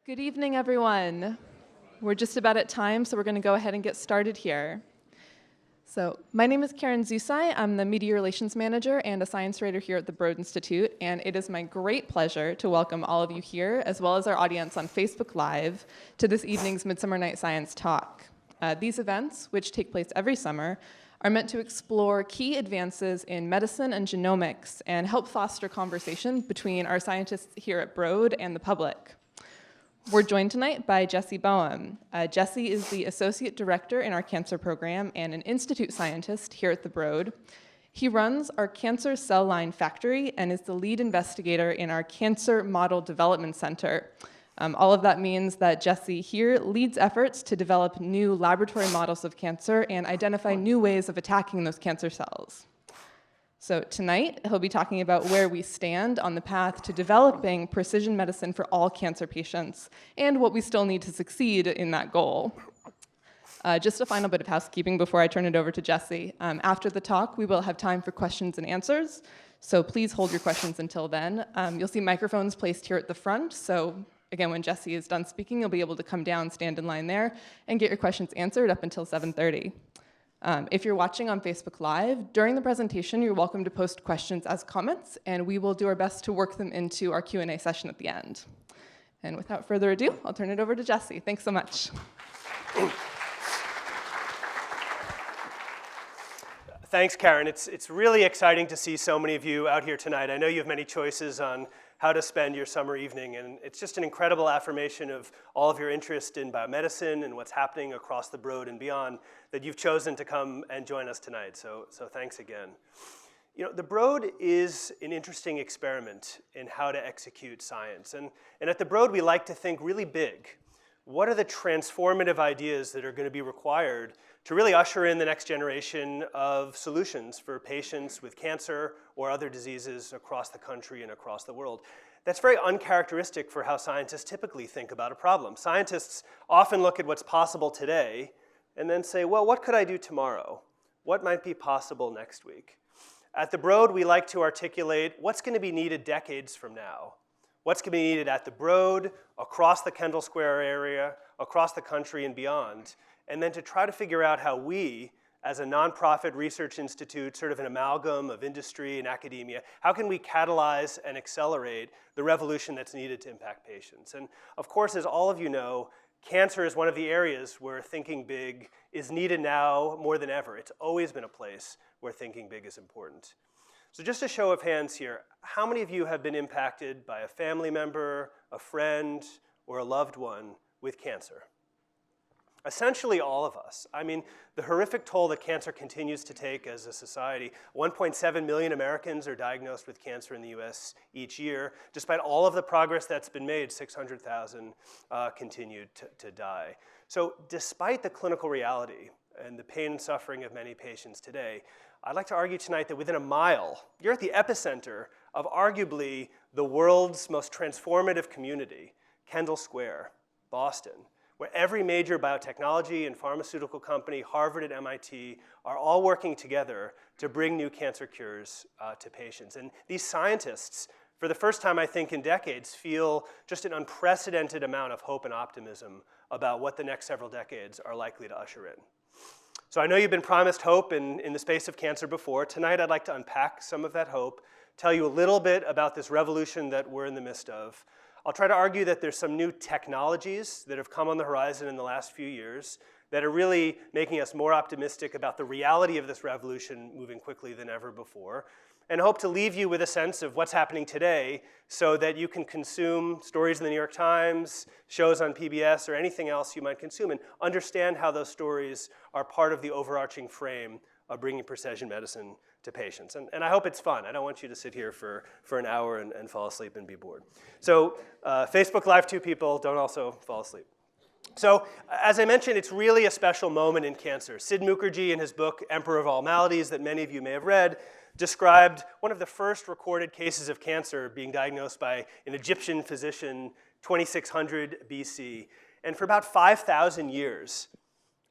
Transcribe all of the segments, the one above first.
Good evening, everyone. We're just about at time, so we're going to go ahead and get started here. So my name is Karen Zusai. I'm the Media Relations Manager and a Science Writer here at the Broad Institute, and it is my great pleasure to welcome all of you here, as well as our audience on Facebook Live, to this evening's Midsummer Nights Science talk. These events, which take place every summer, are meant to explore key advances in medicine and genomics and help foster conversation between our scientists here at Broad and the public. We're joined tonight by Jesse Boehm. Jesse is the Associate Director in our Cancer Program and an Institute Scientist here at the Broad. He runs our Cancer Cell Line Factory and is the lead investigator in our Cancer Model Development Center. All of that means that Jesse here leads efforts to develop new laboratory models of cancer and identify new ways of attacking those cancer cells. So tonight, he'll be talking about where we stand on the path to developing precision medicine for all cancer patients and what we still need to succeed in that goal. Just a final bit of housekeeping before I turn it over to Jesse. After the talk, we will have time for questions and answers, so please hold your questions until then. You'll see microphones placed here at the front, so again, when Jesse is done speaking, you'll be able to come down, stand in line there, and get your questions answered up until 7:30. If you're watching on Facebook Live, during the presentation, you're welcome to post questions as comments, and we will do our best to work them into our Q&A session at the end. And without further ado, I'll turn it over to Jesse. Thanks so much. Thanks, Karen. It's really exciting to see so many of you out here tonight. I know you have many choices on how to spend your summer evening, and it's just an incredible affirmation of all of your interest in biomedicine and what's happening across the Broad and beyond that you've chosen to come and join us tonight, so thanks again. You know, the Broad is an interesting experiment in how to execute science, and at the Broad we like to think really big. What are the transformative ideas that are going to be required to really usher in the next generation of solutions for patients with cancer or other diseases across the country and across the world? That's very uncharacteristic for how scientists typically think about a problem. Scientists often look at what's possible today and then say, well, what could I do tomorrow? What might be possible next week? At the Broad, we like to articulate what's going to be needed decades from now. What's going to be needed at the Broad, across the Kendall Square area, across the country and beyond, and then to try to figure out how we, as a nonprofit research institute, sort of an amalgam of industry and academia, how can we catalyze and accelerate the revolution that's needed to impact patients? And of course, as all of you know, cancer is one of the areas where thinking big is needed now more than ever. It's always been a place where thinking big is important. So just a show of hands here, how many of you have been impacted by a family member, a friend, or a loved one with cancer? Essentially all of us. I mean, the horrific toll that cancer continues to take as a society. 1.7 million Americans are diagnosed with cancer in the US each year. Despite all of the progress that's been made, 600,000 continue to die. So despite the clinical reality and the pain and suffering of many patients today, I'd like to argue tonight that within a mile, you're at the epicenter of arguably the world's most transformative community, Kendall Square, Boston, where every major biotechnology and pharmaceutical company, Harvard and MIT, are all working together to bring new cancer cures to patients. And these scientists, for the first time I think in decades, feel just an unprecedented amount of hope and optimism about what the next several decades are likely to usher in. So I know you've been promised hope in the space of cancer before. Tonight I'd like to unpack some of that hope, tell you a little bit about this revolution that we're in the midst of. I'll try to argue that there's some new technologies that have come on the horizon in the last few years that are really making us more optimistic about the reality of this revolution moving quickly than ever before, and hope to leave you with a sense of what's happening today so that you can consume stories in the New York Times, shows on PBS, or anything else you might consume, and understand how those stories are part of the overarching frame of bringing precision medicine to patients. And I hope it's fun. I don't want you to sit here for an hour and fall asleep and be bored. So Facebook Live 2 people, don't also fall asleep. So as I mentioned, it's really a special moment in cancer. Sid Mukherjee, in his book, Emperor of All Maladies, that many of you may have read, described one of the first recorded cases of cancer being diagnosed by an Egyptian physician, 2600 BC. And for about 5,000 years,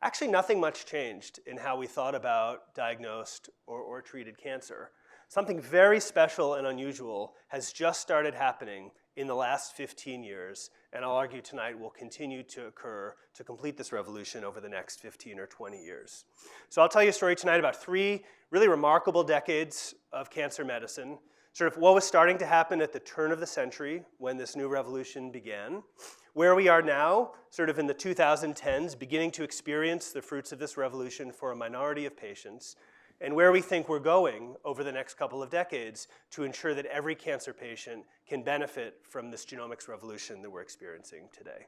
actually nothing much changed in how we thought about diagnosed or treated cancer. Something very special and unusual has just started happening in the last 15 years, and I'll argue tonight will continue to occur to complete this revolution over the next 15 or 20 years. So I'll tell you a story tonight about 3 really remarkable decades of cancer medicine, sort of what was starting to happen at the turn of the century when this new revolution began, where we are now, sort of in the 2010s, beginning to experience the fruits of this revolution for a minority of patients, and where we think we're going over the next couple of decades to ensure that every cancer patient can benefit from this genomics revolution that we're experiencing today.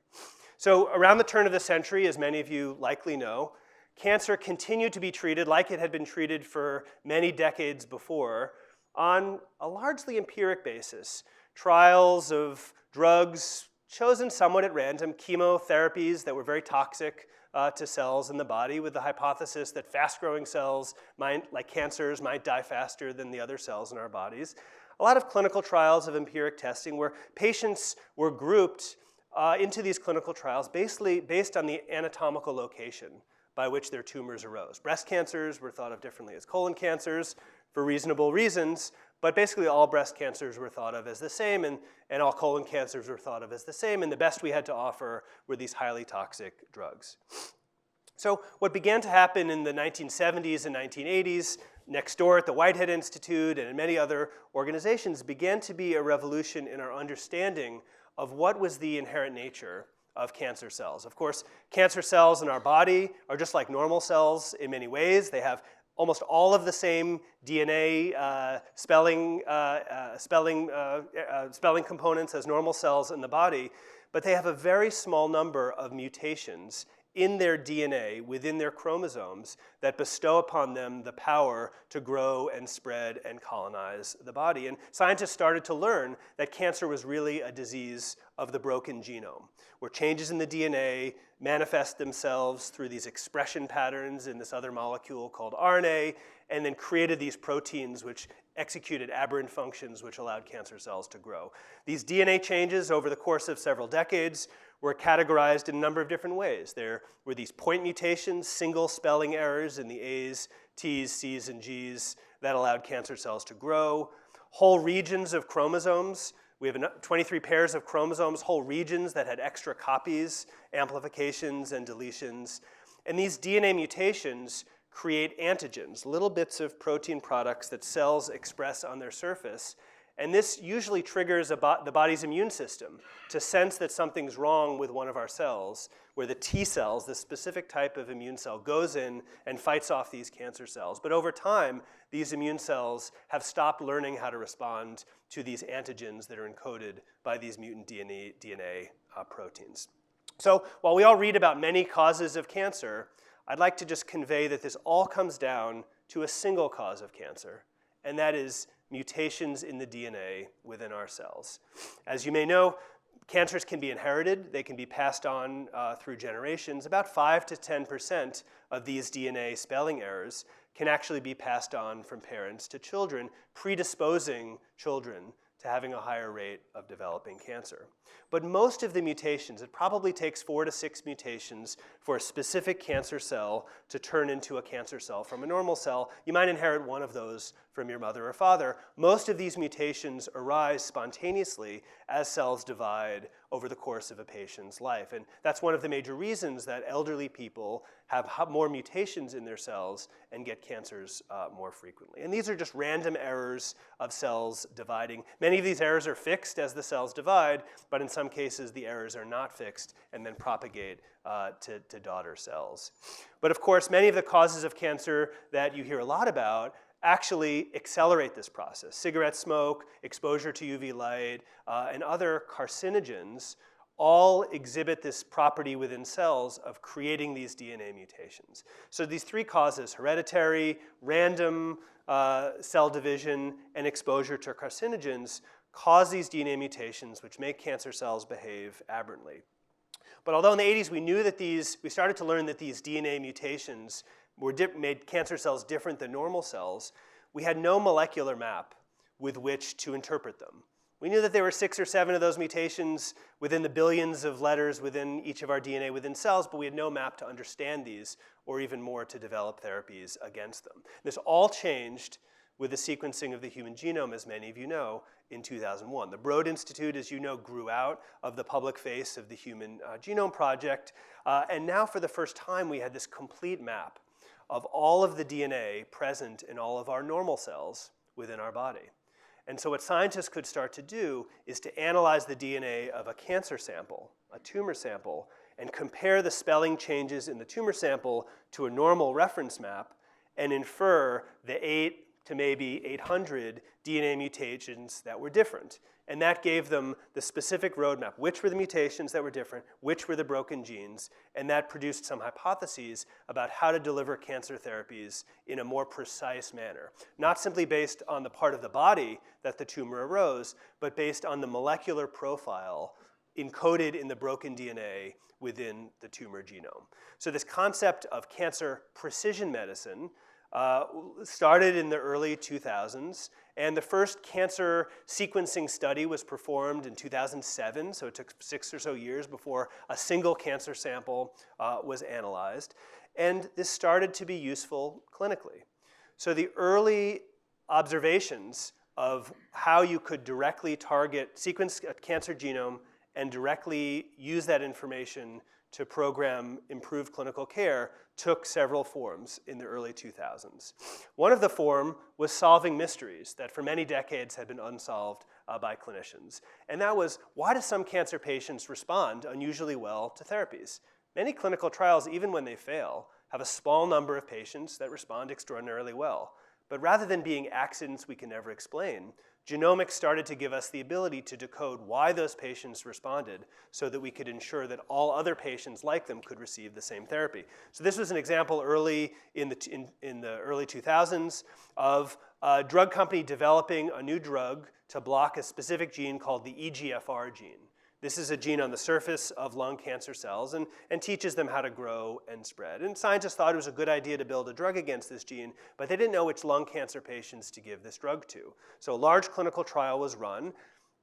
So around the turn of the century, as many of you likely know, cancer continued to be treated like it had been treated for many decades before on a largely empiric basis. Trials of drugs chosen somewhat at random, chemotherapies that were very toxic to cells in the body, with the hypothesis that fast-growing cells, like cancers, might die faster than the other cells in our bodies. A lot of clinical trials of empiric testing where patients were grouped into these clinical trials basically based on the anatomical location by which their tumors arose. Breast cancers were thought of differently as colon cancers for reasonable reasons, but basically all breast cancers were thought of as the same, and all colon cancers were thought of as the same, and the best we had to offer were these highly toxic drugs. So what began to happen in the 1970s and 1980s, next door at the Whitehead Institute and in many other organizations, began to be a revolution in our understanding of what was the inherent nature of cancer cells. Of course, cancer cells in our body are just like normal cells in many ways. They have almost all of the same DNA spelling components as normal cells in the body, but they have a very small number of mutations in their DNA, within their chromosomes, that bestow upon them the power to grow and spread and colonize the body. And scientists started to learn that cancer was really a disease of the broken genome, where changes in the DNA manifest themselves through these expression patterns in this other molecule called RNA, and then created these proteins which executed aberrant functions which allowed cancer cells to grow. These DNA changes over the course of several decades were categorized in a number of different ways. There were these point mutations, single spelling errors in the A's, T's, C's, and G's that allowed cancer cells to grow. Whole regions of chromosomes. We have 23 pairs of chromosomes, whole regions that had extra copies, amplifications, and deletions. And these DNA mutations create antigens, little bits of protein products that cells express on their surface. And this usually triggers the body's immune system to sense that something's wrong with one of our cells, where the T cells, this specific type of immune cell, goes in and fights off these cancer cells. But over time, these immune cells have stopped learning how to respond to these antigens that are encoded by these mutant DNA proteins. So while we all read about many causes of cancer, I'd like to just convey that this all comes down to a single cause of cancer, and that is mutations in the DNA within our cells. As you may know, cancers can be inherited. They can be passed on through generations. About 5 to 10% of these DNA spelling errors can actually be passed on from parents to children, predisposing children to having a higher rate of developing cancer. But most of the mutations, it probably takes 4 to 6 mutations for a specific cancer cell to turn into a cancer cell from a normal cell. You might inherit one of those from your mother or father. Most of these mutations arise spontaneously as cells divide over the course of a patient's life. And that's one of the major reasons that elderly people have more mutations in their cells and get cancers more frequently. And these are just random errors of cells dividing. Many of these errors are fixed as the cells divide, but in some cases the errors are not fixed and then propagate to daughter cells. But of course, many of the causes of cancer that you hear a lot about actually accelerate this process. Cigarette smoke, exposure to UV light, and other carcinogens all exhibit this property within cells of creating these DNA mutations. So these 3 causes, hereditary, random cell division, and exposure to carcinogens, cause these DNA mutations which make cancer cells behave aberrantly. But although in the 80s we started to learn that these DNA mutations made cancer cells different than normal cells, we had no molecular map with which to interpret them. We knew that there were 6 or 7 of those mutations within the billions of letters within each of our DNA within cells, but we had no map to understand these, or even more to develop therapies against them. This all changed with the sequencing of the human genome, as many of you know, in 2001. The Broad Institute, as you know, grew out of the public face of the Human Genome Project, and now for the first time we had this complete map of all of the DNA present in all of our normal cells within our body. And so what scientists could start to do is to analyze the DNA of a cancer sample, a tumor sample, and compare the spelling changes in the tumor sample to a normal reference map and infer the 8 to maybe 800 DNA mutations that were different. And that gave them the specific roadmap, which were the mutations that were different, which were the broken genes, and that produced some hypotheses about how to deliver cancer therapies in a more precise manner. Not simply based on the part of the body that the tumor arose, but based on the molecular profile encoded in the broken DNA within the tumor genome. So this concept of cancer precision medicine started in the early 2000s, and the first cancer sequencing study was performed in 2007, so it took 6 or so years before a single cancer sample was analyzed. And this started to be useful clinically. So the early observations of how you could directly sequence a cancer genome and directly use that information to program improved clinical care took several forms in the early 2000s. One of the forms was solving mysteries that for many decades had been unsolved by clinicians. And that was, why do some cancer patients respond unusually well to therapies? Many clinical trials, even when they fail, have a small number of patients that respond extraordinarily well. But rather than being accidents we can never explain, genomics started to give us the ability to decode why those patients responded so that we could ensure that all other patients like them could receive the same therapy. So this was an example early in the early 2000s of a drug company developing a new drug to block a specific gene called the EGFR gene. This is a gene on the surface of lung cancer cells and teaches them how to grow and spread. And scientists thought it was a good idea to build a drug against this gene, but they didn't know which lung cancer patients to give this drug to. So a large clinical trial was run.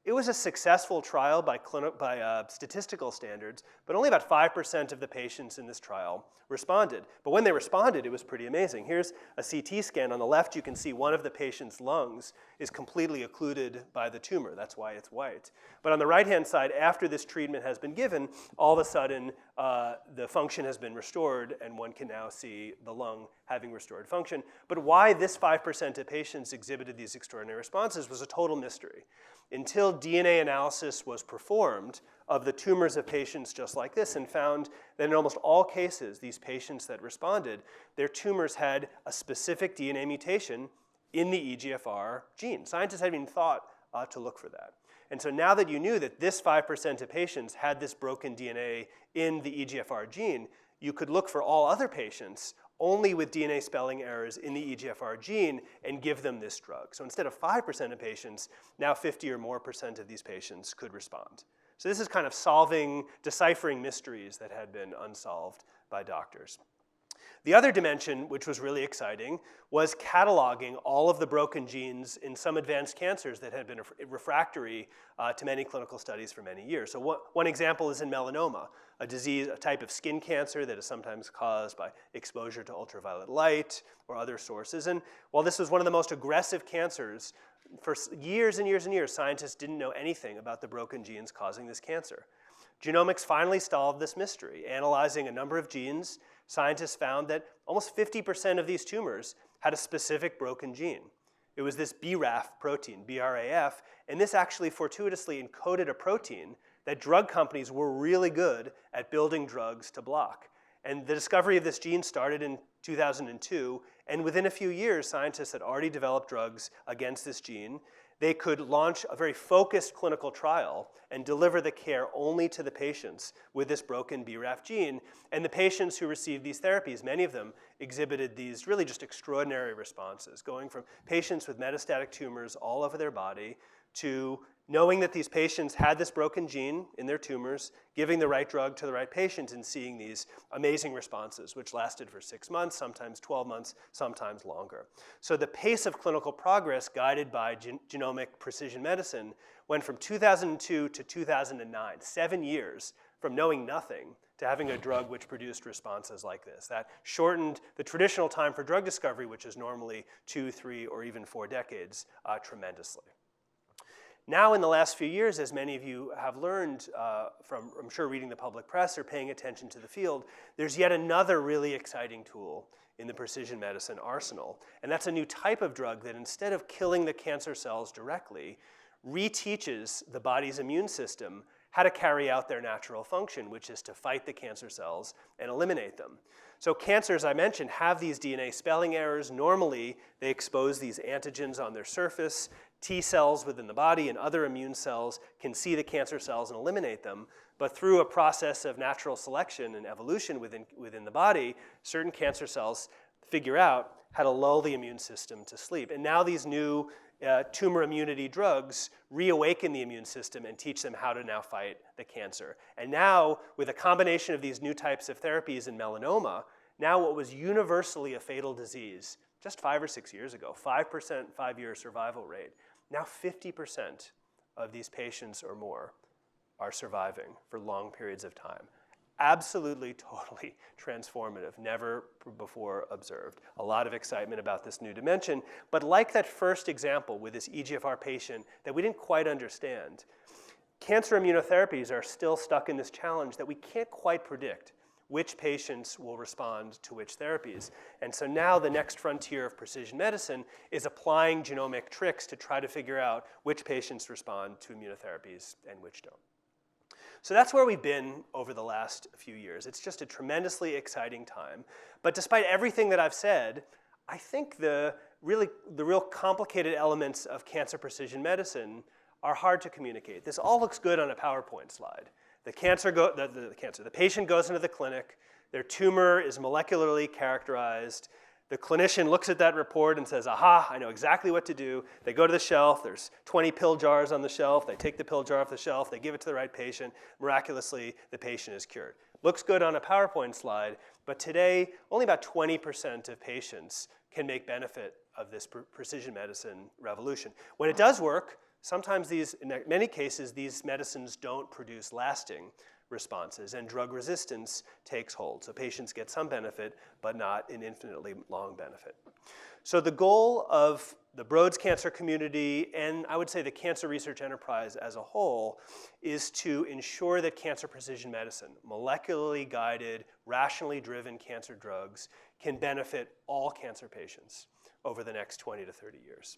It was a successful trial by statistical standards, but only about 5% of the patients in this trial responded. But when they responded, it was pretty amazing. Here's a CT scan. On the left, you can see one of the patient's lungs is completely occluded by the tumor. That's why it's white. But on the right-hand side, after this treatment has been given, all of a sudden, the function has been restored, and one can now see the lung having restored function. But why this 5% of patients exhibited these extraordinary responses was a total mystery. Until DNA analysis was performed of the tumors of patients just like this and found that in almost all cases, these patients that responded, their tumors had a specific DNA mutation in the EGFR gene. Scientists hadn't even thought to look for that. And so now that you knew that this 5% of patients had this broken DNA in the EGFR gene, you could look for all other patients only with DNA spelling errors in the EGFR gene and give them this drug. So instead of 5% of patients, now 50 or more % of these patients could respond. So this is kind of deciphering mysteries that had been unsolved by doctors. The other dimension, which was really exciting, was cataloging all of the broken genes in some advanced cancers that had been refractory to many clinical studies for many years. So one example is in melanoma, a type of skin cancer that is sometimes caused by exposure to ultraviolet light or other sources. And while this was one of the most aggressive cancers, for years and years and years, scientists didn't know anything about the broken genes causing this cancer. Genomics finally solved this mystery. Analyzing a number of genes, scientists found that almost 50% of these tumors had a specific broken gene. It was this BRAF protein, BRAF, and this actually fortuitously encoded a protein that drug companies were really good at building drugs to block. And the discovery of this gene started in 2002, and within a few years, scientists had already developed drugs against this gene. They could launch a very focused clinical trial and deliver the care only to the patients with this broken BRAF gene. And the patients who received these therapies, many of them exhibited these really just extraordinary responses, going from patients with metastatic tumors all over their body to knowing that these patients had this broken gene in their tumors, giving the right drug to the right patient, and seeing these amazing responses, which lasted for 6 months, sometimes 12 months, sometimes longer. So the pace of clinical progress guided by genomic precision medicine went from 2002 to 2009, 7 years from knowing nothing to having a drug which produced responses like this. That shortened the traditional time for drug discovery, which is normally 2, 3, or even 4 decades, tremendously. Now in the last few years, as many of you have learned from, I'm sure, reading the public press or paying attention to the field, there's yet another really exciting tool in the precision medicine arsenal. And that's a new type of drug that, instead of killing the cancer cells directly, reteaches the body's immune system how to carry out their natural function, which is to fight the cancer cells and eliminate them. So cancers, I mentioned, have these DNA spelling errors. Normally, they expose these antigens on their surface. T cells within the body and other immune cells can see the cancer cells and eliminate them. But through a process of natural selection and evolution within the body, certain cancer cells figure out how to lull the immune system to sleep. And now these new tumor immunity drugs reawaken the immune system and teach them how to now fight the cancer. And now, with a combination of these new types of therapies in melanoma, now what was universally a fatal disease just 5 or 6 years ago, 5% 5-year survival rate, now 50% of these patients or more are surviving for long periods of time. Absolutely, totally transformative, never before observed. A lot of excitement about this new dimension, but like that first example with this EGFR patient that we didn't quite understand, cancer immunotherapies are still stuck in this challenge that we can't quite predict which patients will respond to which therapies. And so now the next frontier of precision medicine is applying genomic tricks to try to figure out which patients respond to immunotherapies and which don't. So that's where we've been over the last few years. It's just a tremendously exciting time. But despite everything that I've said, I think the real complicated elements of cancer precision medicine are hard to communicate. This all looks good on a PowerPoint slide. The patient goes into the clinic, their tumor is molecularly characterized. The clinician looks at that report and says, aha, I know exactly what to do. They go to the shelf, there's 20 pill jars on the shelf, they take the pill jar off the shelf, they give it to the right patient, miraculously, the patient is cured. Looks good on a PowerPoint slide, but today, only about 20% of patients can make benefit of this precision medicine revolution. When it does work, sometimes in many cases, these medicines don't produce lasting responses, and drug resistance takes hold. So patients get some benefit, but not an infinitely long benefit. So the goal of the Broad's cancer community, and I would say the cancer research enterprise as a whole, is to ensure that cancer precision medicine, molecularly guided, rationally driven cancer drugs, can benefit all cancer patients over the next 20 to 30 years.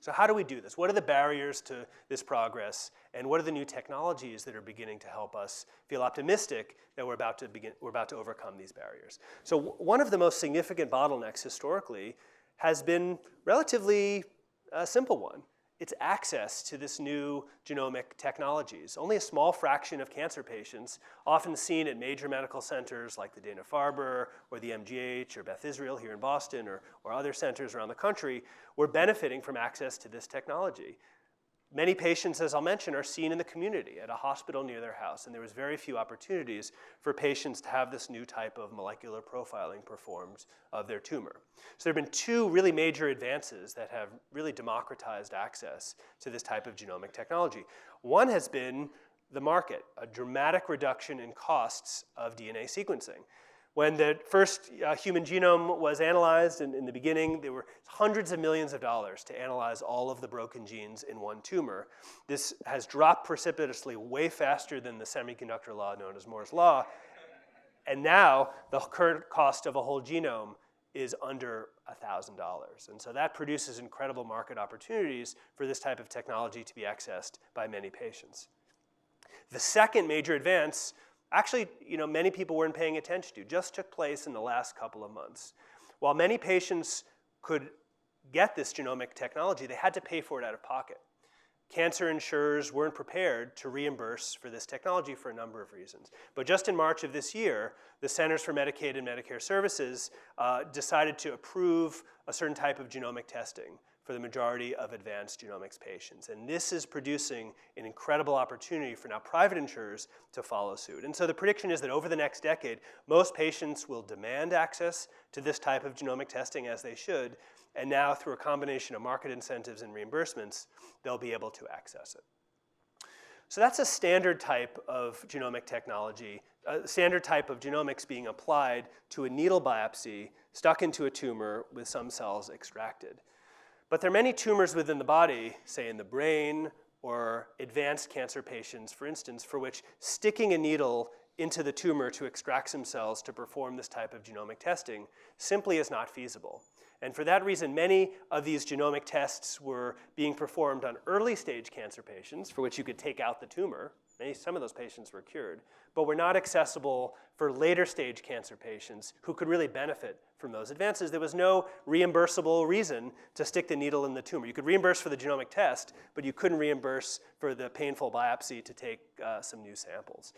So how do we do this? What are the barriers to this progress, and what are the new technologies that are beginning to help us feel optimistic that we're about to overcome these barriers? So one of the most significant bottlenecks historically has been relatively a simple one. It's access to this new genomic technologies. Only a small fraction of cancer patients, often seen at major medical centers like the Dana-Farber or the MGH or Beth Israel here in Boston or other centers around the country, were benefiting from access to this technology. Many patients, as I'll mention, are seen in the community at a hospital near their house, and there was very few opportunities for patients to have this new type of molecular profiling performed of their tumor. So there have been two really major advances that have really democratized access to this type of genomic technology. One has been the market, a dramatic reduction in costs of DNA sequencing. When the first human genome was analyzed in the beginning, there were hundreds of millions of dollars to analyze all of the broken genes in one tumor. This has dropped precipitously way faster than the semiconductor law known as Moore's law. And now the current cost of a whole genome is under $1,000. And so that produces incredible market opportunities for this type of technology to be accessed by many patients. The second major advance, actually, many people weren't paying attention to, just took place in the last couple of months. While many patients could get this genomic technology, they had to pay for it out of pocket. Cancer insurers weren't prepared to reimburse for this technology for a number of reasons. But just in March of this year, the Centers for Medicaid and Medicare Services decided to approve a certain type of genomic testing for the majority of advanced genomics patients. And this is producing an incredible opportunity for now private insurers to follow suit. And so the prediction is that over the next decade, most patients will demand access to this type of genomic testing, as they should, and now through a combination of market incentives and reimbursements, they'll be able to access it. So that's a standard type of genomic technology, a standard type of genomics being applied to a needle biopsy stuck into a tumor with some cells extracted. But there are many tumors within the body, say in the brain or advanced cancer patients, for instance, for which sticking a needle into the tumor to extract some cells to perform this type of genomic testing simply is not feasible. And for that reason, many of these genomic tests were being performed on early stage cancer patients for which you could take out the tumor. Some of those patients were cured, but were not accessible for later stage cancer patients who could really benefit from those advances. There was no reimbursable reason to stick the needle in the tumor. You could reimburse for the genomic test, but you couldn't reimburse for the painful biopsy to take some new samples.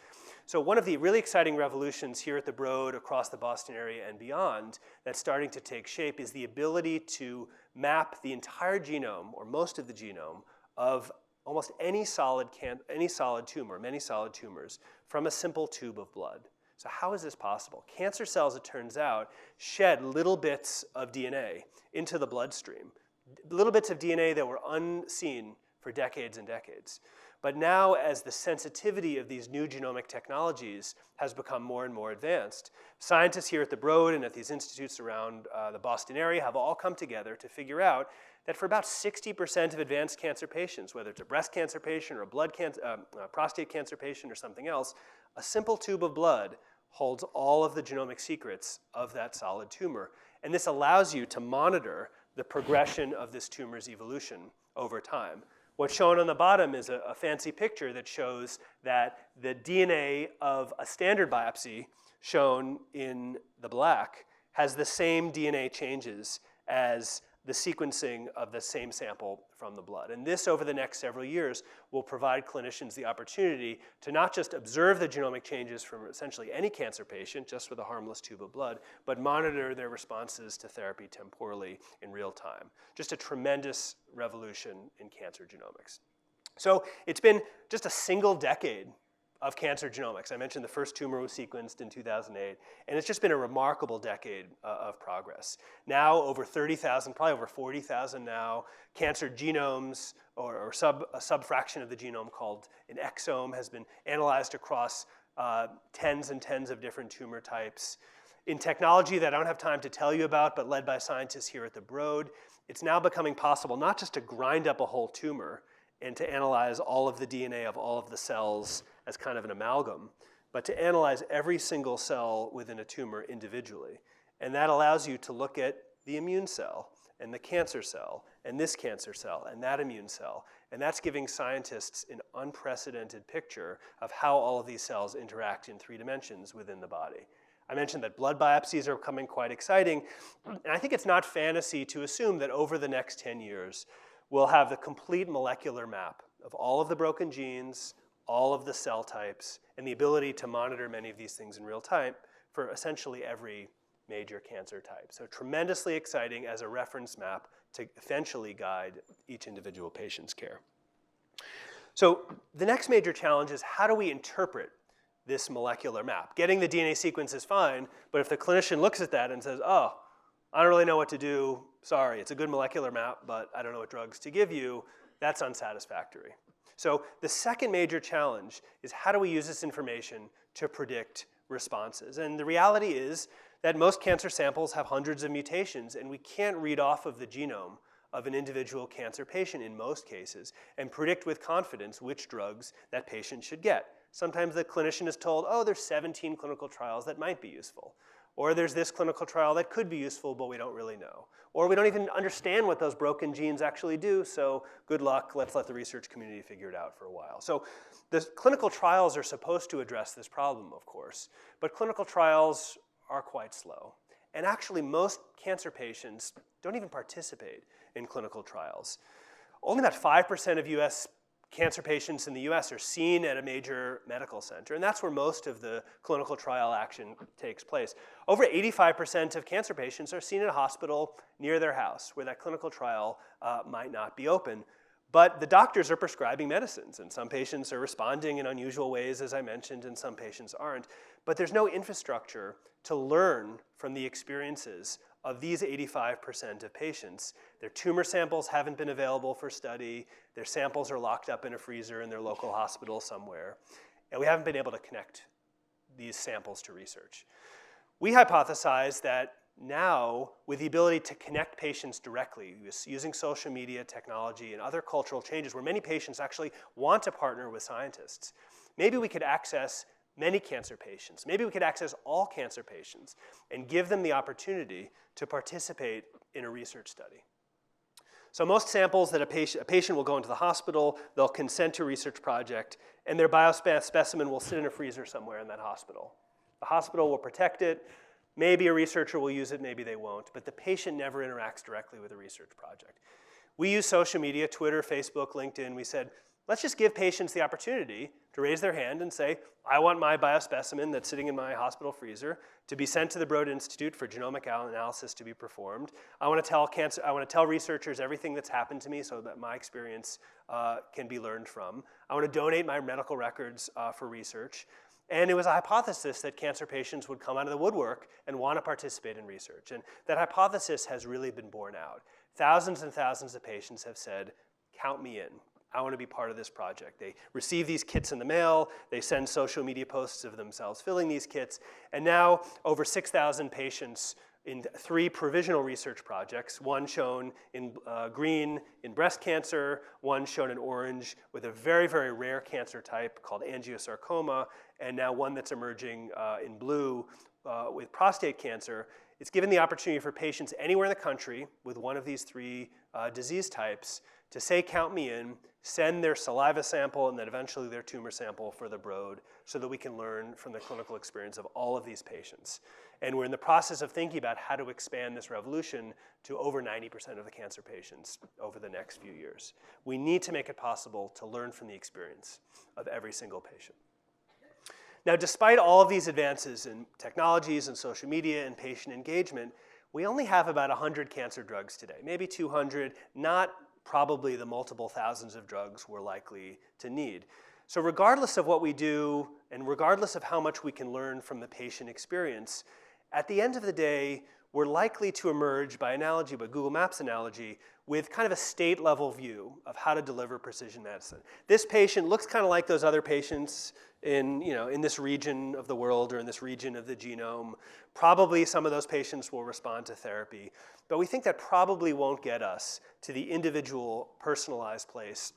So one of the really exciting revolutions here at the Broad, across the Boston area and beyond, that's starting to take shape is the ability to map the entire genome, or most of the genome, of almost any solid tumor, many solid tumors, from a simple tube of blood. So how is this possible? Cancer cells, it turns out, shed little bits of DNA into the bloodstream, little bits of DNA that were unseen for decades and decades. But now, as the sensitivity of these new genomic technologies has become more and more advanced, scientists here at the Broad and at these institutes around the Boston area have all come together to figure out that for about 60% of advanced cancer patients, whether it's a breast cancer patient or a prostate cancer patient or something else, a simple tube of blood holds all of the genomic secrets of that solid tumor. And this allows you to monitor the progression of this tumor's evolution over time. What's shown on the bottom is a fancy picture that shows that the DNA of a standard biopsy, shown in the black, has the same DNA changes as the sequencing of the same sample from the blood. And this, over the next several years, will provide clinicians the opportunity to not just observe the genomic changes from essentially any cancer patient, just with a harmless tube of blood, but monitor their responses to therapy temporally in real time. Just a tremendous revolution in cancer genomics. So it's been just a single decade of cancer genomics. I mentioned the first tumor was sequenced in 2008, and it's just been a remarkable decade of progress. Now over 30,000, probably over 40,000 now, cancer genomes, or a subfraction of the genome called an exome, has been analyzed across tens and tens of different tumor types. In technology that I don't have time to tell you about, but led by scientists here at the Broad, it's now becoming possible not just to grind up a whole tumor and to analyze all of the DNA of all of the cells as kind of an amalgam, but to analyze every single cell within a tumor individually. And that allows you to look at the immune cell and the cancer cell and this cancer cell and that immune cell. And that's giving scientists an unprecedented picture of how all of these cells interact in 3 dimensions within the body. I mentioned that blood biopsies are becoming quite exciting, and I think it's not fantasy to assume that over the next 10 years, we'll have the complete molecular map of all of the broken genes, all of the cell types, and the ability to monitor many of these things in real time for essentially every major cancer type. So tremendously exciting as a reference map to eventually guide each individual patient's care. So the next major challenge is, how do we interpret this molecular map? Getting the DNA sequence is fine, but if the clinician looks at that and says, oh, I don't really know what to do, sorry, it's a good molecular map, but I don't know what drugs to give you, that's unsatisfactory. So the second major challenge is, how do we use this information to predict responses? And the reality is that most cancer samples have hundreds of mutations, and we can't read off of the genome of an individual cancer patient in most cases and predict with confidence which drugs that patient should get. Sometimes the clinician is told, oh, there's 17 clinical trials that might be useful. Or there's this clinical trial that could be useful, but we don't really know. Or we don't even understand what those broken genes actually do, so good luck, let's let the research community figure it out for a while. So the clinical trials are supposed to address this problem, of course, but clinical trials are quite slow. And actually, most cancer patients don't even participate in clinical trials. Only about 5% of US cancer patients in the US are seen at a major medical center, and that's where most of the clinical trial action takes place. Over 85% of cancer patients are seen at a hospital near their house where that clinical trial might not be open. But the doctors are prescribing medicines, and some patients are responding in unusual ways, as I mentioned, and some patients aren't. But there's no infrastructure to learn from the experiences of these 85% of patients. Their tumor samples haven't been available for study. Their samples are locked up in a freezer in their local hospital somewhere. And we haven't been able to connect these samples to research. We hypothesize that now, with the ability to connect patients directly, using social media technology and other cultural changes where many patients actually want to partner with scientists, maybe we could access many cancer patients. Maybe we could access all cancer patients and give them the opportunity to participate in a research study. So most samples that a patient will go into the hospital, they'll consent to a research project, and their biospecimen will sit in a freezer somewhere in that hospital. The hospital will protect it. Maybe a researcher will use it, maybe they won't, but the patient never interacts directly with a research project. We use social media, Twitter, Facebook, LinkedIn. We said, let's just give patients the opportunity to raise their hand and say, I want my biospecimen that's sitting in my hospital freezer to be sent to the Broad Institute for genomic analysis to be performed. I want to tell researchers everything that's happened to me so that my experience can be learned from. I want to donate my medical records for research. And it was a hypothesis that cancer patients would come out of the woodwork and want to participate in research. And that hypothesis has really been borne out. Thousands and thousands of patients have said, count me in. I want to be part of this project. They receive these kits in the mail. They send social media posts of themselves filling these kits. And now over 6,000 patients in 3 provisional research projects, one shown in green in breast cancer, one shown in orange with a very, very rare cancer type called angiosarcoma, and now one that's emerging in blue with prostate cancer. It's given the opportunity for patients anywhere in the country with one of these 3 disease types to say, count me in, send their saliva sample, and then eventually their tumor sample for the Broad so that we can learn from the clinical experience of all of these patients. And we're in the process of thinking about how to expand this revolution to over 90% of the cancer patients over the next few years. We need to make it possible to learn from the experience of every single patient. Now, despite all of these advances in technologies and social media and patient engagement, we only have about 100 cancer drugs today, maybe 200, not probably the multiple thousands of drugs we're likely to need. So regardless of what we do, and regardless of how much we can learn from the patient experience, at the end of the day, we're likely to emerge, by analogy, by Google Maps analogy, with kind of a state-level view of how to deliver precision medicine. This patient looks kind of like those other patients in this region of the world or in this region of the genome. Probably some of those patients will respond to therapy, but we think that probably won't get us to the individual personalized place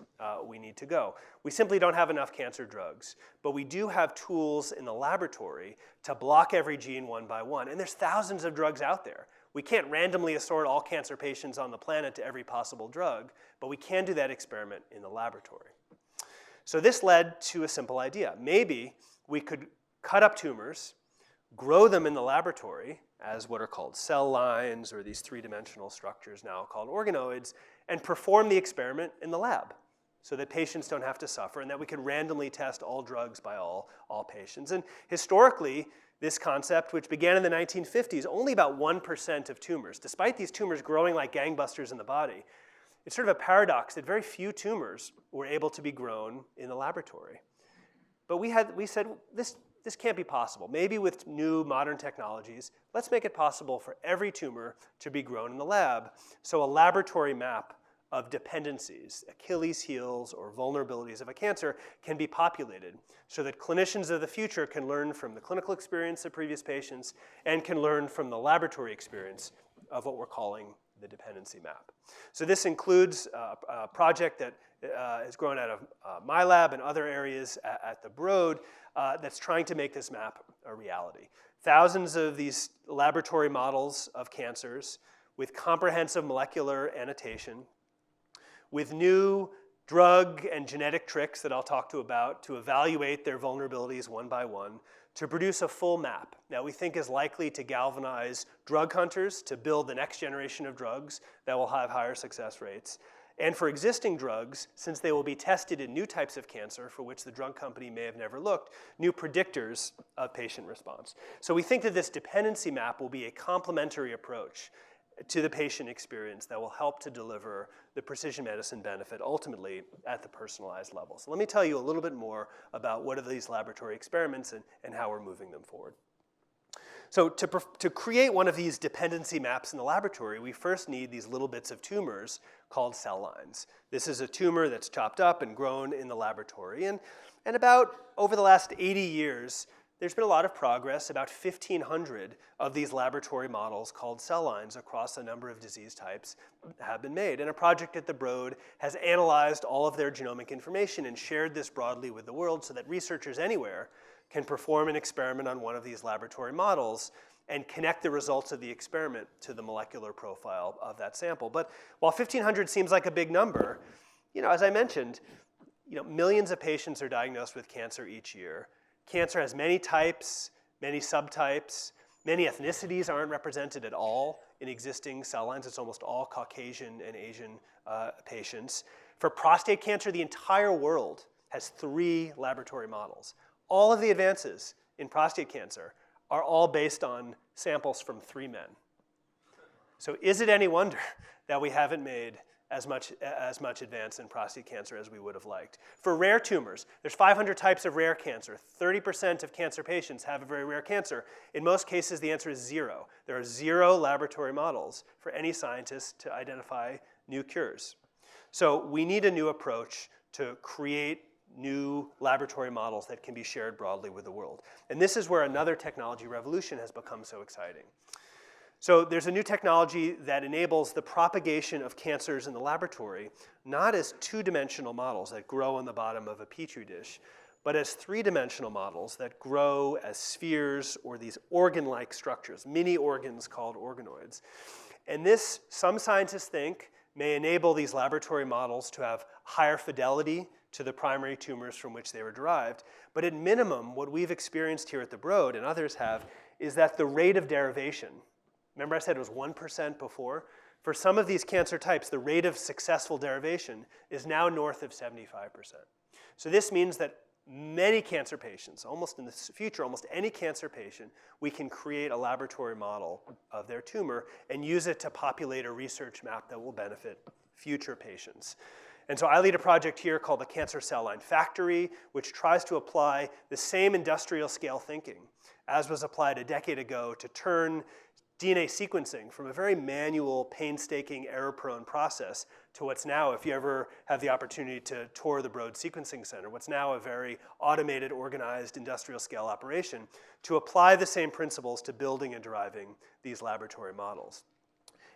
we need to go. We simply don't have enough cancer drugs, but we do have tools in the laboratory to block every gene one by one, and there's thousands of drugs out there. We can't randomly assort all cancer patients on the planet to every possible drug, but we can do that experiment in the laboratory. So this led to a simple idea. Maybe we could cut up tumors, grow them in the laboratory as what are called cell lines, or these 3-dimensional structures now called organoids, and perform the experiment in the lab so that patients don't have to suffer, and that we can randomly test all drugs by all patients. And historically, this concept, which began in the 1950s, only about 1% of tumors, despite these tumors growing like gangbusters in the body, it's sort of a paradox that very few tumors were able to be grown in the laboratory. But we said, this can't be possible. Maybe with new modern technologies, let's make it possible for every tumor to be grown in the lab. So a laboratory map of dependencies, Achilles heels or vulnerabilities of a cancer can be populated so that clinicians of the future can learn from the clinical experience of previous patients and can learn from the laboratory experience of what we're calling the dependency map. So this includes a project that has grown out of my lab and other areas at the Broad that's trying to make this map a reality. Thousands of these laboratory models of cancers with comprehensive molecular annotation, with new drug and genetic tricks that I'll talk about to evaluate their vulnerabilities one by one, to produce a full map that we think is likely to galvanize drug hunters to build the next generation of drugs that will have higher success rates, And for existing drugs, since they will be tested in new types of cancer for which the drug company may have never looked, new predictors of patient response. So we think that this dependency map will be a complementary approach to the patient experience that will help to deliver the precision medicine benefit ultimately at the personalized level. So let me tell you a little bit more about what are these laboratory experiments and how we're moving them forward. So to create one of these dependency maps in the laboratory, we first need these little bits of tumors called cell lines. This is a tumor that's chopped up and grown in the laboratory. And about over the last 80 years, there's been a lot of progress. About 1,500 of these laboratory models called cell lines across a number of disease types have been made. And a project at the Broad has analyzed all of their genomic information and shared this broadly with the world so that researchers anywhere can perform an experiment on one of these laboratory models and connect the results of the experiment to the molecular profile of that sample. But while 1,500 seems like a big number, as I mentioned, millions of patients are diagnosed with cancer each year. Cancer has many types, many subtypes. Many ethnicities aren't represented at all in existing cell lines. It's almost all Caucasian and Asian patients. For prostate cancer, the entire world has 3 laboratory models. All of the advances in prostate cancer are all based on samples from 3 men. So is it any wonder that we haven't made as much advance in prostate cancer as we would have liked? For rare tumors, there's 500 types of rare cancer. 30% of cancer patients have a very rare cancer. In most cases, the answer is 0. There are 0 laboratory models for any scientist to identify new cures. So we need a new approach to create new laboratory models that can be shared broadly with the world. And this is where another technology revolution has become so exciting. So there's a new technology that enables the propagation of cancers in the laboratory, not as 2-dimensional models that grow on the bottom of a petri dish, but as 3-dimensional models that grow as spheres or these organ-like structures, mini organs called organoids. And this, some scientists think, may enable these laboratory models to have higher fidelity to the primary tumors from which they were derived. But at minimum, what we've experienced here at the Broad, and others have, is that the rate of derivation, remember I said it was 1% before? For some of these cancer types, the rate of successful derivation is now north of 75%. So this means that many cancer patients, almost in the future, almost any cancer patient, we can create a laboratory model of their tumor and use it to populate a research map that will benefit future patients. And so I lead a project here called the Cancer Cell Line Factory, which tries to apply the same industrial scale thinking as was applied a decade ago to turn DNA sequencing from a very manual, painstaking, error-prone process to what's now, if you ever have the opportunity to tour the Broad Sequencing Center, what's now a very automated, organized, industrial scale operation, to apply the same principles to building and deriving these laboratory models.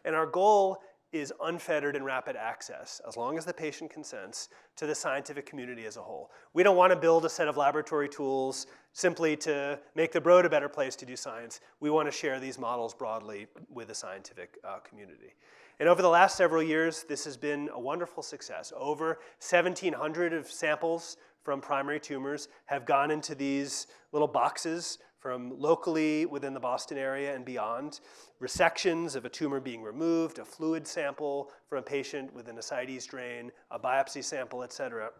And our goal is unfettered and rapid access, as long as the patient consents, to the scientific community as a whole. We don't want to build a set of laboratory tools simply to make the Broad a better place to do science. We want to share these models broadly with the scientific community. And over the last several years, this has been a wonderful success. Over 1,700 of samples from primary tumors have gone into these little boxes from locally within the Boston area and beyond, resections of a tumor being removed, a fluid sample from a patient with an ascites drain, a biopsy sample, et cetera,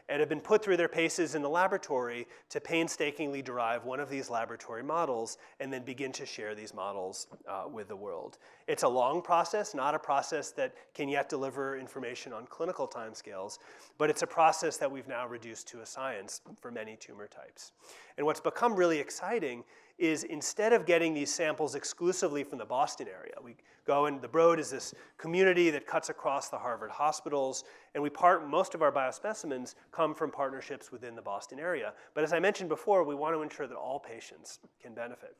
and have been put through their paces in the laboratory to painstakingly derive one of these laboratory models and then begin to share these models with the world. It's a long process, not a process that can yet deliver information on clinical timescales, but it's a process that we've now reduced to a science for many tumor types. And what's become really exciting is instead of getting these samples exclusively from the Boston area, we go and the Broad is this community that cuts across the Harvard hospitals, and most of our biospecimens come from partnerships within the Boston area. But as I mentioned before, we want to ensure that all patients can benefit.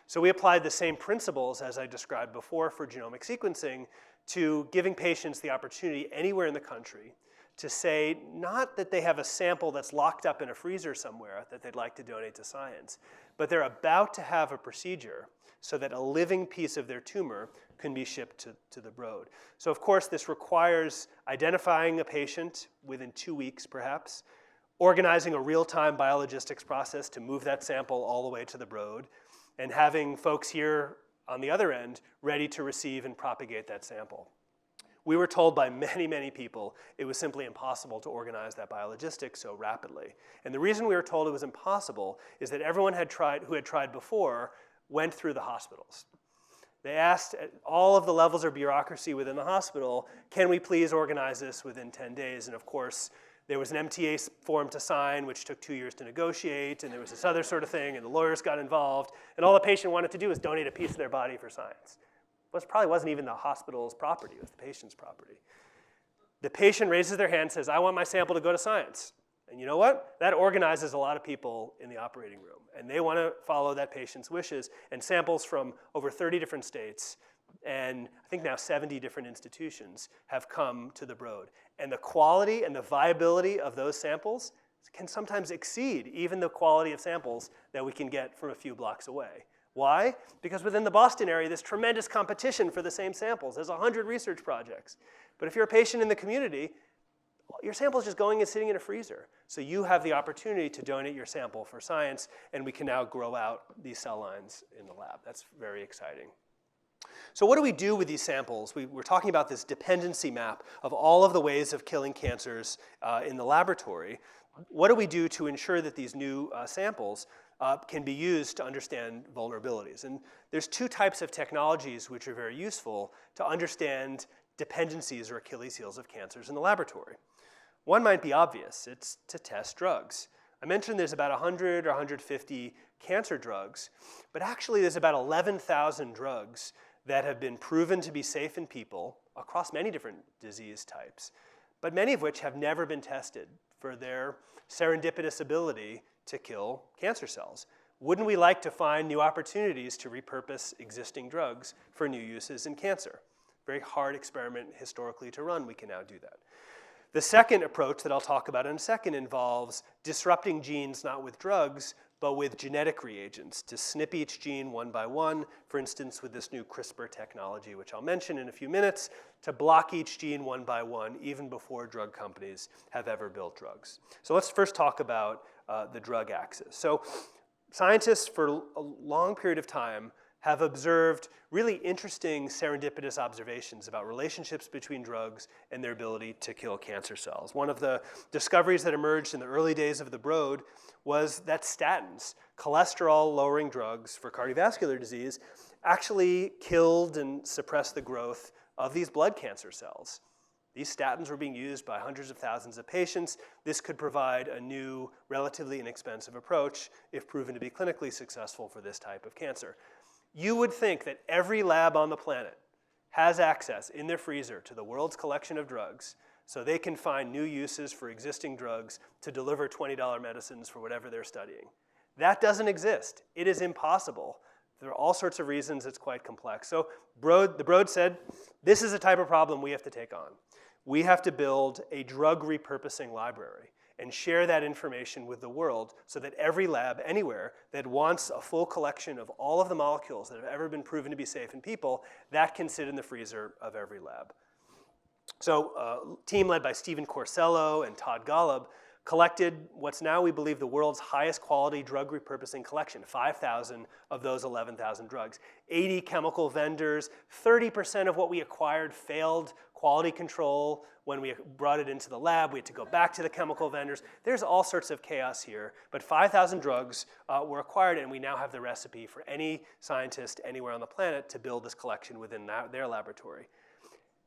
So we applied the same principles as I described before for genomic sequencing to giving patients the opportunity anywhere in the country to say not that they have a sample that's locked up in a freezer somewhere that they'd like to donate to science, but they're about to have a procedure so that a living piece of their tumor can be shipped to the Broad. So of course this requires identifying a patient within 2 weeks perhaps, organizing a real-time biologistics process to move that sample all the way to the Broad, and having folks here on the other end ready to receive and propagate that sample. We were told by many, many people it was simply impossible to organize that biologistics so rapidly. And the reason we were told it was impossible is that everyone who had tried before went through the hospitals. They asked at all of the levels of bureaucracy within the hospital, can we please organize this within 10 days? And of course, there was an MTA form to sign, which took 2 years to negotiate, and there was this other sort of thing, and the lawyers got involved, and all the patient wanted to do was donate a piece of their body for science. It probably wasn't even the hospital's property, it was the patient's property. The patient raises their hand and says, I want my sample to go to science. And you know what? That organizes a lot of people in the operating room, and they want to follow that patient's wishes, and samples from over 30 different states, and I think now 70 different institutions have come to the Broad. And the quality and the viability of those samples can sometimes exceed even the quality of samples that we can get from a few blocks away. Why? Because within the Boston area, there's tremendous competition for the same samples. There's 100 research projects. But if you're a patient in the community, your sample is just going and sitting in a freezer. So you have the opportunity to donate your sample for science, and we can now grow out these cell lines in the lab. That's very exciting. So what do we do with these samples? We're talking about this dependency map of all of the ways of killing cancers in the laboratory. What do we do to ensure that these new samples can be used to understand vulnerabilities? And there's two types of technologies which are very useful to understand dependencies or Achilles heels of cancers in the laboratory. One might be obvious. It's to test drugs. I mentioned there's about 100 or 150 cancer drugs, but actually there's about 11,000 drugs that have been proven to be safe in people across many different disease types, but many of which have never been tested for their serendipitous ability to kill cancer cells. Wouldn't we like to find new opportunities to repurpose existing drugs for new uses in cancer? Very hard experiment historically to run. We can now do that. The second approach that I'll talk about in a second involves disrupting genes not with drugs, but with genetic reagents to snip each gene one by one, for instance, with this new Crispr technology, which I'll mention in a few minutes, to block each gene one by one, even before drug companies have ever built drugs. So let's first talk about the drug axis. So scientists for a long period of time have observed really interesting serendipitous observations about relationships between drugs and their ability to kill cancer cells. One of the discoveries that emerged in the early days of the Broad was that statins, cholesterol-lowering drugs for cardiovascular disease, actually killed and suppressed the growth of these blood cancer cells. These statins were being used by hundreds of thousands of patients. This could provide a new, relatively inexpensive approach if proven to be clinically successful for this type of cancer. You would think that every lab on the planet has access in their freezer to the world's collection of drugs so they can find new uses for existing drugs to deliver $20 medicines for whatever they're studying. That doesn't exist. It is impossible. There are all sorts of reasons it's quite complex. So the Broad said, this is a type of problem we have to take on. We have to build a drug repurposing library and share that information with the world so that every lab anywhere that wants a full collection of all of the molecules that have ever been proven to be safe in people, that can sit in the freezer of every lab. So a team led by Stephen Corsello and Todd Golub collected what's now, we believe, the world's highest quality drug repurposing collection, 5,000 of those 11,000 drugs. 80 chemical vendors, 30% of what we acquired failed quality control. When we brought it into the lab, we had to go back to the chemical vendors. There's all sorts of chaos here, but 5,000 drugs were acquired, and we now have the recipe for any scientist anywhere on the planet to build this collection within their laboratory.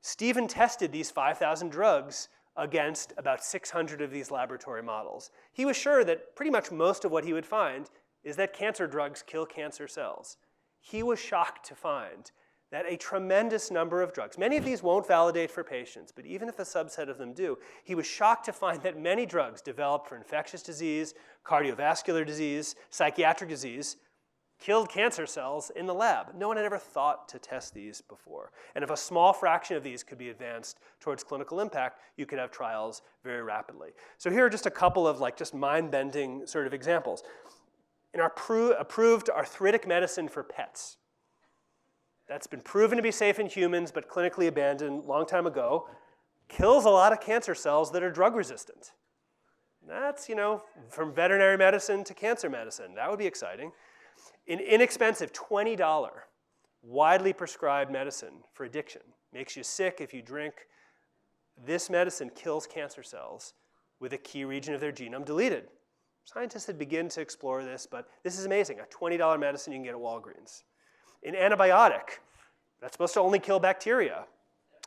Stephen tested these 5,000 drugs against about 600 of these laboratory models. He was sure that pretty much most of what he would find is that cancer drugs kill cancer cells. He was shocked to find that a tremendous number of drugs, many of these won't validate for patients, but even if a subset of them do, he was shocked to find that many drugs developed for infectious disease, cardiovascular disease, psychiatric disease, killed cancer cells in the lab. No one had ever thought to test these before. And if a small fraction of these could be advanced towards clinical impact, you could have trials very rapidly. So here are just a couple of just mind-bending sort of examples. In our approved arthritic medicine for pets, that's been proven to be safe in humans but clinically abandoned a long time ago, kills a lot of cancer cells that are drug resistant. That's, from veterinary medicine to cancer medicine. That would be exciting. An inexpensive $20 widely prescribed medicine for addiction makes you sick if you drink. This medicine kills cancer cells with a key region of their genome deleted. Scientists had begun to explore this, but this is amazing. A $20 medicine you can get at Walgreens. An antibiotic that's supposed to only kill bacteria,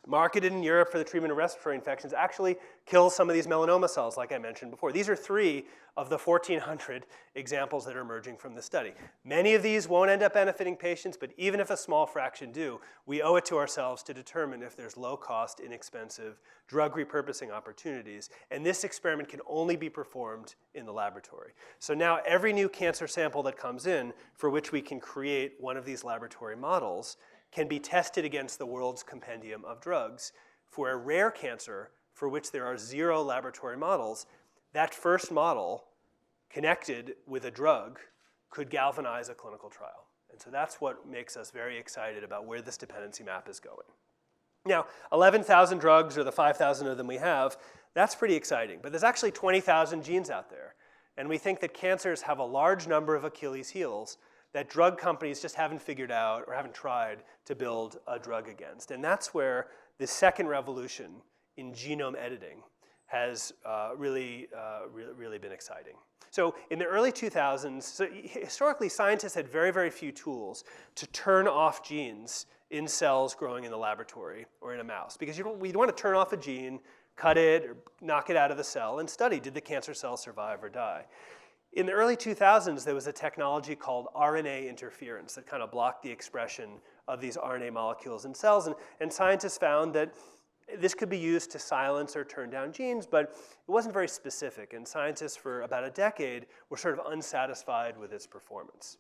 marketed in Europe for the treatment of respiratory infections, actually kills some of these melanoma cells, like I mentioned before. These are 3 of the 1,400 examples that are emerging from the study. Many of these won't end up benefiting patients, but even if a small fraction do, we owe it to ourselves to determine if there's low-cost, inexpensive drug repurposing opportunities. And this experiment can only be performed in the laboratory. So now every new cancer sample that comes in, for which we can create one of these laboratory models, can be tested against the world's compendium of drugs. For a rare cancer for which there are 0 laboratory models, that first model connected with a drug could galvanize a clinical trial. And so that's what makes us very excited about where this dependency map is going. Now, 11,000 drugs, or the 5,000 of them we have, that's pretty exciting. But there's actually 20,000 genes out there. And we think that cancers have a large number of Achilles heels that drug companies just haven't figured out or haven't tried to build a drug against. And that's where the second revolution in genome editing has really been exciting. So in the early 2000s, historically scientists had very, very few tools to turn off genes in cells growing in the laboratory or in a mouse. Because we want to turn off a gene, cut it, or knock it out of the cell and study, did the cancer cell survive or die? In the early 2000s, there was a technology called RNA interference that kind of blocked the expression of these RNA molecules in cells. And scientists found that this could be used to silence or turn down genes, but it wasn't very specific. And scientists for about a decade were sort of unsatisfied with its performance.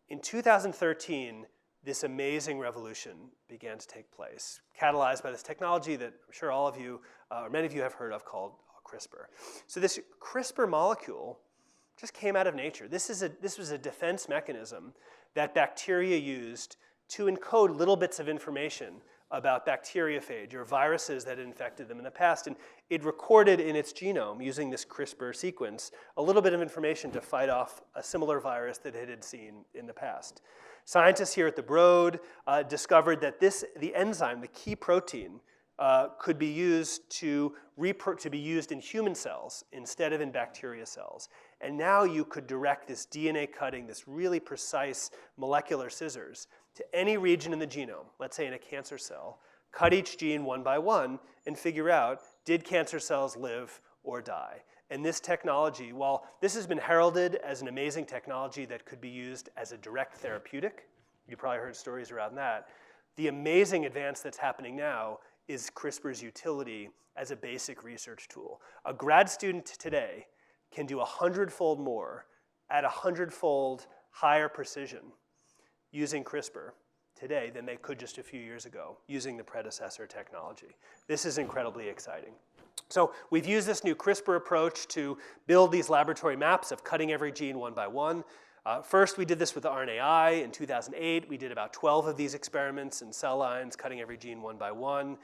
In 2013, this amazing revolution began to take place, catalyzed by this technology that I'm sure all of you, or many of you have heard of, called CRISPR. So this CRISPR molecule just came out of nature. This was a defense mechanism that bacteria used to encode little bits of information about bacteriophage or viruses that had infected them in the past. And it recorded in its genome, using this CRISPR sequence, a little bit of information to fight off a similar virus that it had seen in the past. Scientists here at the Broad discovered that the enzyme, the key protein, could be used to be used in human cells instead of in bacteria cells. And now you could direct this DNA cutting, this really precise molecular scissors, to any region in the genome, let's say in a cancer cell, cut each gene one by one, and figure out, did cancer cells live or die? And this technology, while this has been heralded as an amazing technology that could be used as a direct therapeutic, you probably heard stories around that, the amazing advance that's happening now is CRISPR's utility as a basic research tool. A grad student today can do 100-fold more at 100-fold higher precision using CRISPR today than they could just a few years ago using the predecessor technology. This is incredibly exciting. So we've used this new CRISPR approach to build these laboratory maps of cutting every gene one by one. First, we did this with the RNAi in 2008. We did about 12 of these experiments in cell lines, cutting every gene one by one.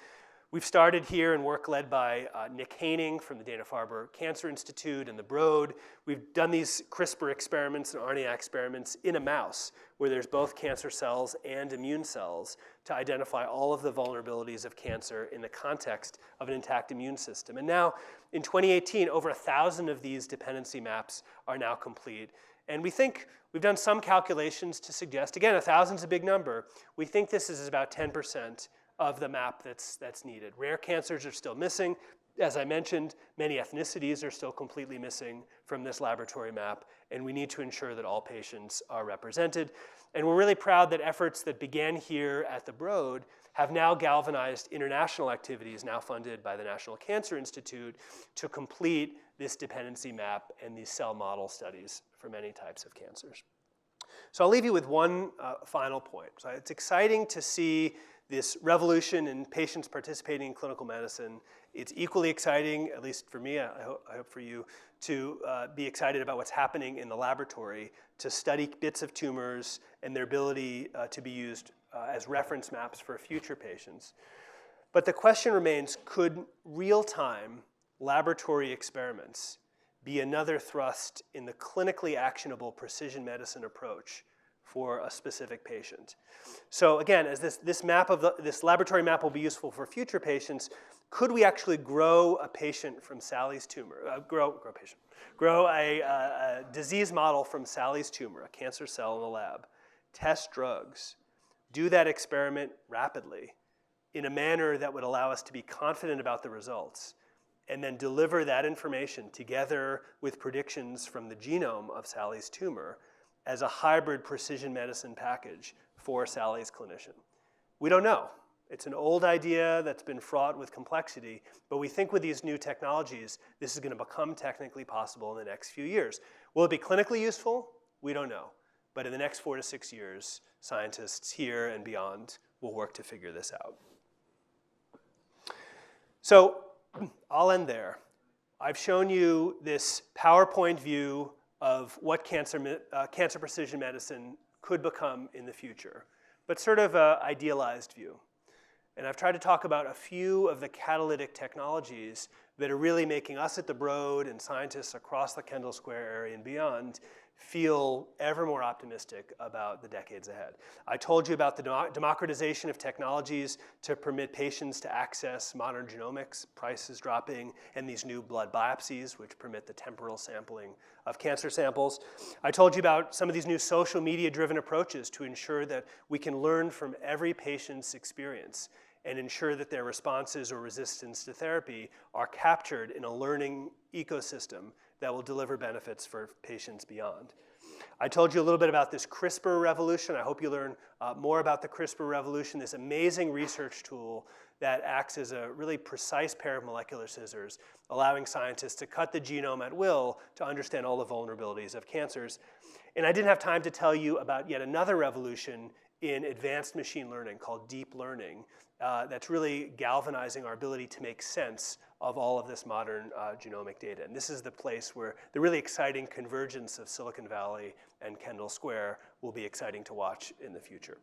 We've started here in work led by Nick Haining from the Dana-Farber Cancer Institute and the Broad. We've done these CRISPR experiments and RNA experiments in a mouse where there's both cancer cells and immune cells to identify all of the vulnerabilities of cancer in the context of an intact immune system. And now, in 2018, over 1,000 of these dependency maps are now complete. And we think, we've done some calculations to suggest, again, 1,000 is a big number, we think this is about 10% of the map that's needed. Rare cancers are still missing. As I mentioned, many ethnicities are still completely missing from this laboratory map, and we need to ensure that all patients are represented. And we're really proud that efforts that began here at the Broad have now galvanized international activities, now funded by the National Cancer Institute, to complete this dependency map and these cell model studies for many types of cancers. So I'll leave you with one final point. So it's exciting to see this revolution in patients participating in clinical medicine. It's equally exciting, at least for me, I hope for you, to be excited about what's happening in the laboratory to study bits of tumors and their ability to be used as reference maps for future patients. But the question remains, could real-time laboratory experiments be another thrust in the clinically actionable precision medicine approach for a specific patient. So again, as this laboratory map will be useful for future patients, could we actually grow a patient from Sally's tumor, grow a disease model from Sally's tumor, a cancer cell in the lab, test drugs, do that experiment rapidly in a manner that would allow us to be confident about the results, and then deliver that information together with predictions from the genome of Sally's tumor as a hybrid precision medicine package for Sally's clinician? We don't know. It's an old idea that's been fraught with complexity, but we think with these new technologies, this is going to become technically possible in the next few years. Will it be clinically useful? We don't know. But in the next 4 to 6 years, scientists here and beyond will work to figure this out. So I'll end there. I've shown you this PowerPoint view of what cancer precision medicine could become in the future, but sort of an idealized view. And I've tried to talk about a few of the catalytic technologies that are really making us at the Broad and scientists across the Kendall Square area and beyond feel ever more optimistic about the decades ahead. I told you about the democratization of technologies to permit patients to access modern genomics, prices dropping, and these new blood biopsies, which permit the temporal sampling of cancer samples. I told you about some of these new social media-driven approaches to ensure that we can learn from every patient's experience and ensure that their responses or resistance to therapy are captured in a learning ecosystem that will deliver benefits for patients beyond. I told you a little bit about this Crispr revolution. I hope you learn more about the Crispr revolution, this amazing research tool that acts as a really precise pair of molecular scissors, allowing scientists to cut the genome at will to understand all the vulnerabilities of cancers. And I didn't have time to tell you about yet another revolution in advanced machine learning called deep learning that's really galvanizing our ability to make sense of all of this modern genomic data. And this is the place where the really exciting convergence of Silicon Valley and Kendall Square will be exciting to watch in the future.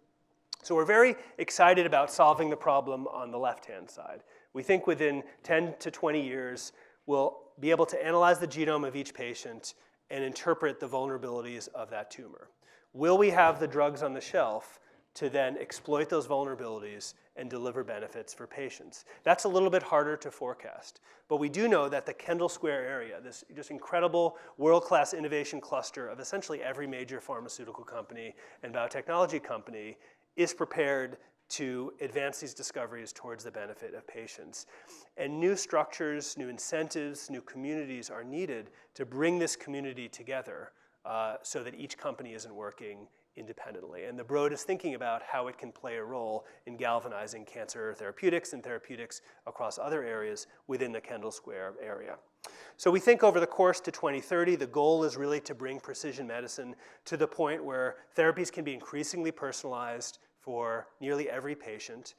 So we're very excited about solving the problem on the left-hand side. We think within 10 to 20 years, we'll be able to analyze the genome of each patient and interpret the vulnerabilities of that tumor. Will we have the drugs on the shelf to then exploit those vulnerabilities and deliver benefits for patients? That's a little bit harder to forecast. But we do know that the Kendall Square area, this just incredible world-class innovation cluster of essentially every major pharmaceutical company and biotechnology company, is prepared to advance these discoveries towards the benefit of patients. And new structures, new incentives, new communities are needed to bring this community together so that each company isn't working independently. And the Broad is thinking about how it can play a role in galvanizing cancer therapeutics and therapeutics across other areas within the Kendall Square area. So we think over the course to 2030, the goal is really to bring precision medicine to the point where therapies can be increasingly personalized for nearly every patient.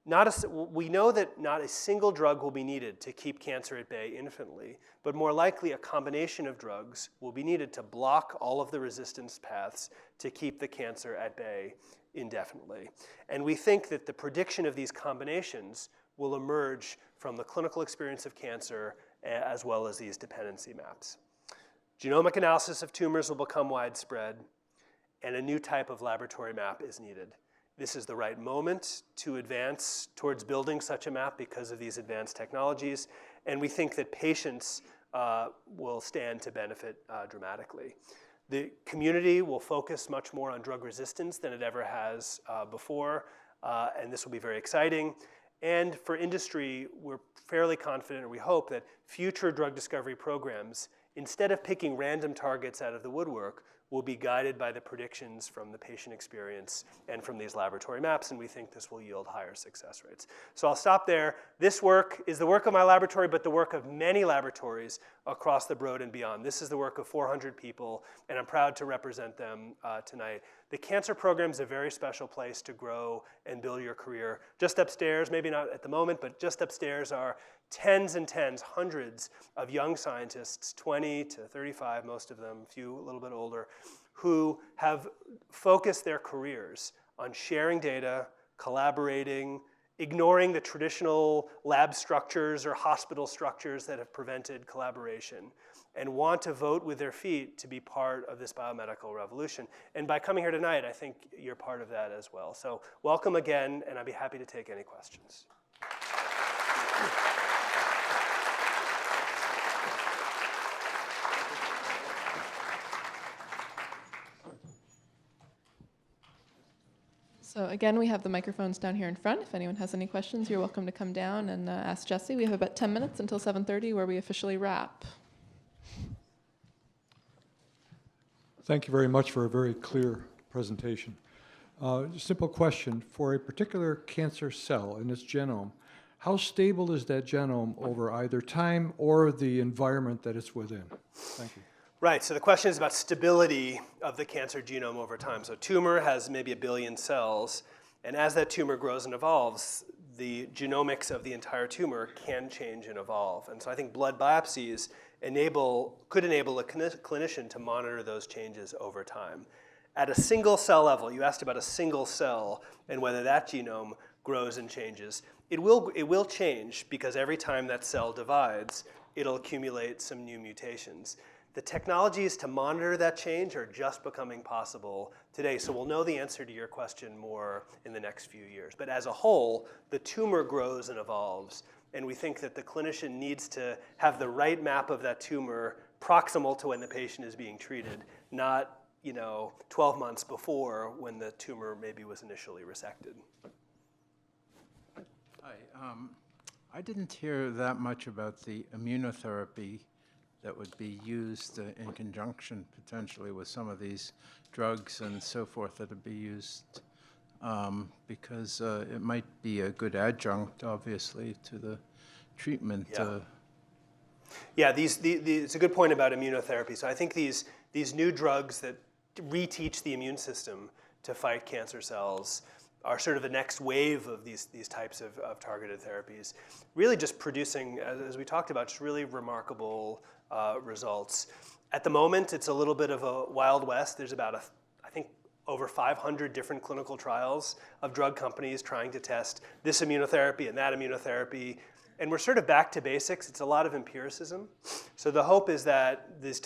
We know that not a single drug will be needed to keep cancer at bay infinitely, but more likely a combination of drugs will be needed to block all of the resistance paths to keep the cancer at bay indefinitely. And we think that the prediction of these combinations will emerge from the clinical experience of cancer as well as these dependency maps. Genomic analysis of tumors will become widespread, and a new type of laboratory map is needed. This is the right moment to advance towards building such a map because of these advanced technologies, and we think that patients will stand to benefit dramatically. The community will focus much more on drug resistance than it ever has before, and this will be very exciting. And for industry, we're fairly confident, or we hope, that future drug discovery programs, instead of picking random targets out of the woodwork, will be guided by the predictions from the patient experience and from these laboratory maps, and we think this will yield higher success rates. So I'll stop there. This work is the work of my laboratory, but the work of many laboratories across the Broad and beyond. This is the work of 400 people, and I'm proud to represent them tonight. The cancer program is a very special place to grow and build your career. Just upstairs, maybe not at the moment, but just upstairs are tens and tens, hundreds of young scientists, 20 to 35, most of them, a few a little bit older, who have focused their careers on sharing data, collaborating, ignoring the traditional lab structures or hospital structures that have prevented collaboration, and want to vote with their feet to be part of this biomedical revolution. And by coming here tonight, I think you're part of that as well. So welcome again, and I'd be happy to take any questions. So again, we have the microphones down here in front. If anyone has any questions, you're welcome to come down and ask Jesse. We have about 10 minutes until 7:30 where we officially wrap. Thank you very much for a very clear presentation. Simple question. For a particular cancer cell in its genome, how stable is that genome over either time or the environment that it's within? Thank you. Right, so the question is about stability of the cancer genome over time. So tumor has maybe 1 billion cells, and as that tumor grows and evolves, the genomics of the entire tumor can change and evolve. And so I think blood biopsies could enable a clinician to monitor those changes over time. At a single cell level, you asked about a single cell and whether that genome grows and changes. It will change because every time that cell divides, it'll accumulate some new mutations. The technologies to monitor that change are just becoming possible today, so we'll know the answer to your question more in the next few years. But as a whole, the tumor grows and evolves, and we think that the clinician needs to have the right map of that tumor proximal to when the patient is being treated, not 12 months before when the tumor maybe was initially resected. Hi, I didn't hear that much about the immunotherapy that would be used in conjunction potentially with some of these drugs and so forth that would be used because it might be a good adjunct, obviously, to the treatment. Yeah, it's a good point about immunotherapy. So I think these new drugs that reteach the immune system to fight cancer cells are sort of the next wave of these types of targeted therapies, really just producing, as we talked about, just really remarkable results. At the moment, it's a little bit of a wild west. There's about, I think, over 500 different clinical trials of drug companies trying to test this immunotherapy and that immunotherapy. And we're sort of back to basics. It's a lot of empiricism. So the hope is that this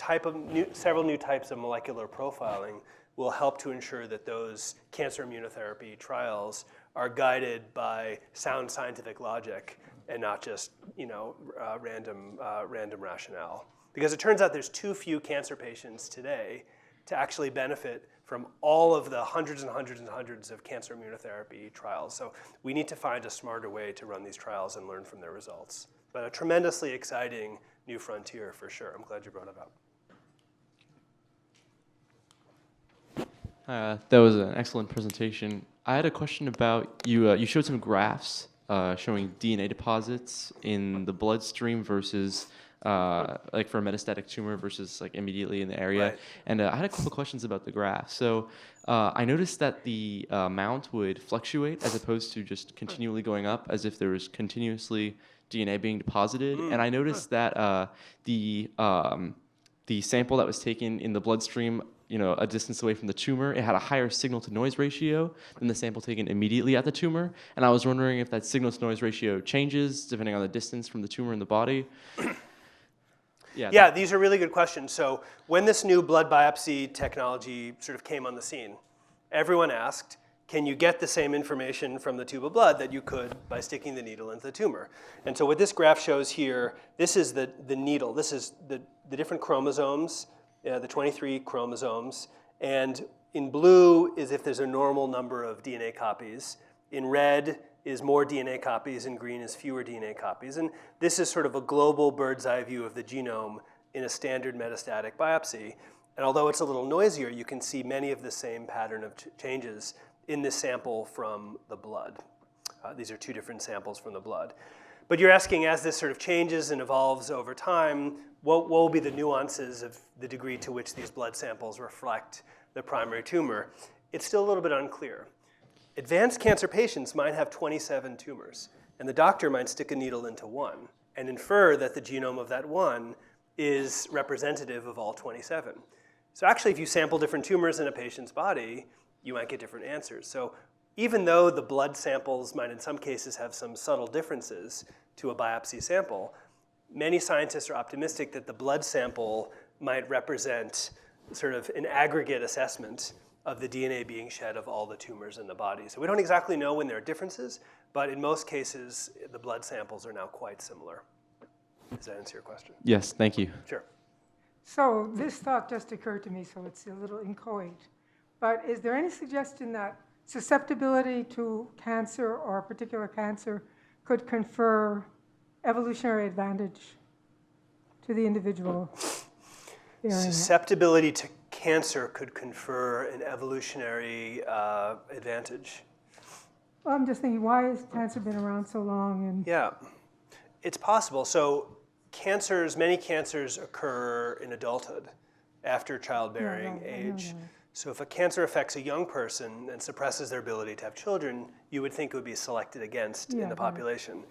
several new types of molecular profiling will help to ensure that those cancer immunotherapy trials are guided by sound scientific logic and not just random rationale. Because it turns out there's too few cancer patients today to actually benefit from all of the hundreds and hundreds and hundreds of cancer immunotherapy trials. So we need to find a smarter way to run these trials and learn from their results. But a tremendously exciting new frontier for sure. I'm glad you brought it up. That was an excellent presentation. I had a question about you showed some graphs showing DNA deposits in the bloodstream versus like for a metastatic tumor versus like immediately in the area. Right. And I had a couple questions about the graph. So I noticed that the amount would fluctuate as opposed to just continually going up as if there was continuously DNA being deposited. And I noticed that the sample that was taken in the bloodstream, a distance away from the tumor, it had a higher signal-to-noise ratio than the sample taken immediately at the tumor. And I was wondering if that signal-to-noise ratio changes depending on the distance from the tumor in the body. Yeah, these are really good questions. So when this new blood biopsy technology sort of came on the scene, everyone asked, can you get the same information from the tube of blood that you could by sticking the needle into the tumor? And so what this graph shows here, this is the needle. This is the different chromosomes, the 23 chromosomes. And in blue is if there's a normal number of DNA copies. In red is more DNA copies, in green is fewer DNA copies. And this is sort of a global bird's eye view of the genome in a standard metastatic biopsy. And although it's a little noisier, you can see many of the same pattern of changes in this sample from the blood. These are two different samples from the blood. But you're asking, as this sort of changes and evolves over time, what will be the nuances of the degree to which these blood samples reflect the primary tumor? It's still a little bit unclear. Advanced cancer patients might have 27 tumors, and the doctor might stick a needle into one and infer that the genome of that one is representative of all 27. So actually, if you sample different tumors in a patient's body, you might get different answers. So even though the blood samples might in some cases have some subtle differences to a biopsy sample, many scientists are optimistic that the blood sample might represent sort of an aggregate assessment of the DNA being shed of all the tumors in the body. So we don't exactly know when there are differences, but in most cases, the blood samples are now quite similar. Does that answer your question? Yes, thank you. Sure. So this thought just occurred to me, so it's a little inchoate. But is there any suggestion that susceptibility to cancer or a particular cancer could confer evolutionary advantage to the individual bearing it? Susceptibility to cancer could confer an evolutionary advantage. Well, I'm just thinking, why has cancer been around so long? And Yeah, it's possible. So many cancers occur in adulthood after childbearing Yeah, right, I know age. that. So if a cancer affects a young person and suppresses their ability to have children, you would think it would be selected against in Yeah, the right. population.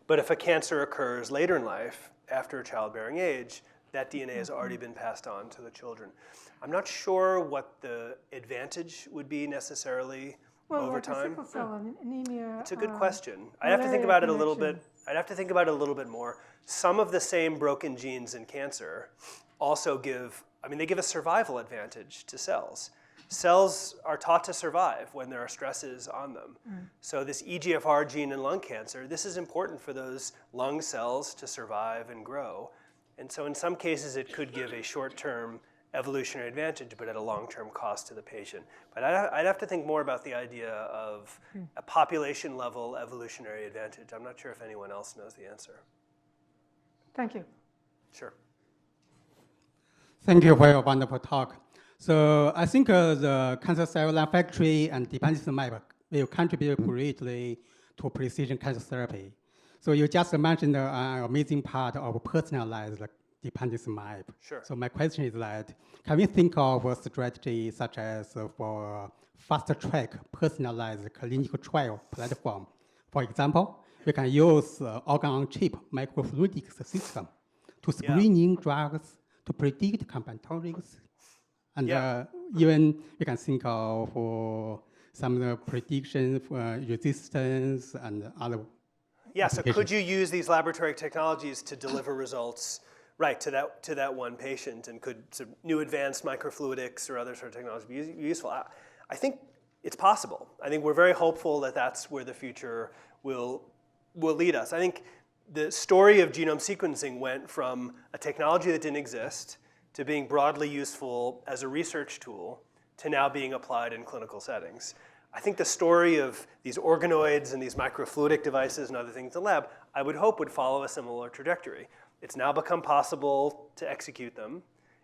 But if a cancer occurs later in life, after childbearing age, that DNA has already been passed on to the children. I'm not sure what the advantage would be necessarily over like time. sickle cell anemia. It's a good question. I'd have to think malaria about it a little bit. connection. I'd have to think about it a little bit more. Some of the same broken genes in cancer also they give a survival advantage to cells. Cells are taught to survive when there are stresses on them. So this EGFR gene in lung cancer, this is important for those lung cells to survive and grow. And so in some cases, it could give a short-term evolutionary advantage, but at a long-term cost to the patient. But I'd have to think more about the idea of a population-level evolutionary advantage. I'm not sure if anyone else knows the answer. Thank you. Sure. Thank you for your wonderful talk. So I think the cancer cell line factory and dependency map will contribute greatly to precision cancer therapy. So you just mentioned an amazing part of personalized dependency map. Sure. So my question is that, can we think of a strategy such as for fast track personalized clinical trial platform? For example, we can use organ-on-chip microfluidics system to screening drugs to predict combinatorics. And even we can think of some of the prediction for resistance and other. Yeah, so could you use these laboratory technologies to deliver results to that one patient, and could new advanced microfluidics or other sort of technology be useful? I think it's possible. I think we're very hopeful that that's where the future will lead us. I think the story of genome sequencing went from a technology that didn't exist to being broadly useful as a research tool to now being applied in clinical settings. I think the story of these organoids and these microfluidic devices and other things in the lab, I would hope would follow a similar trajectory. It's now become possible to execute them.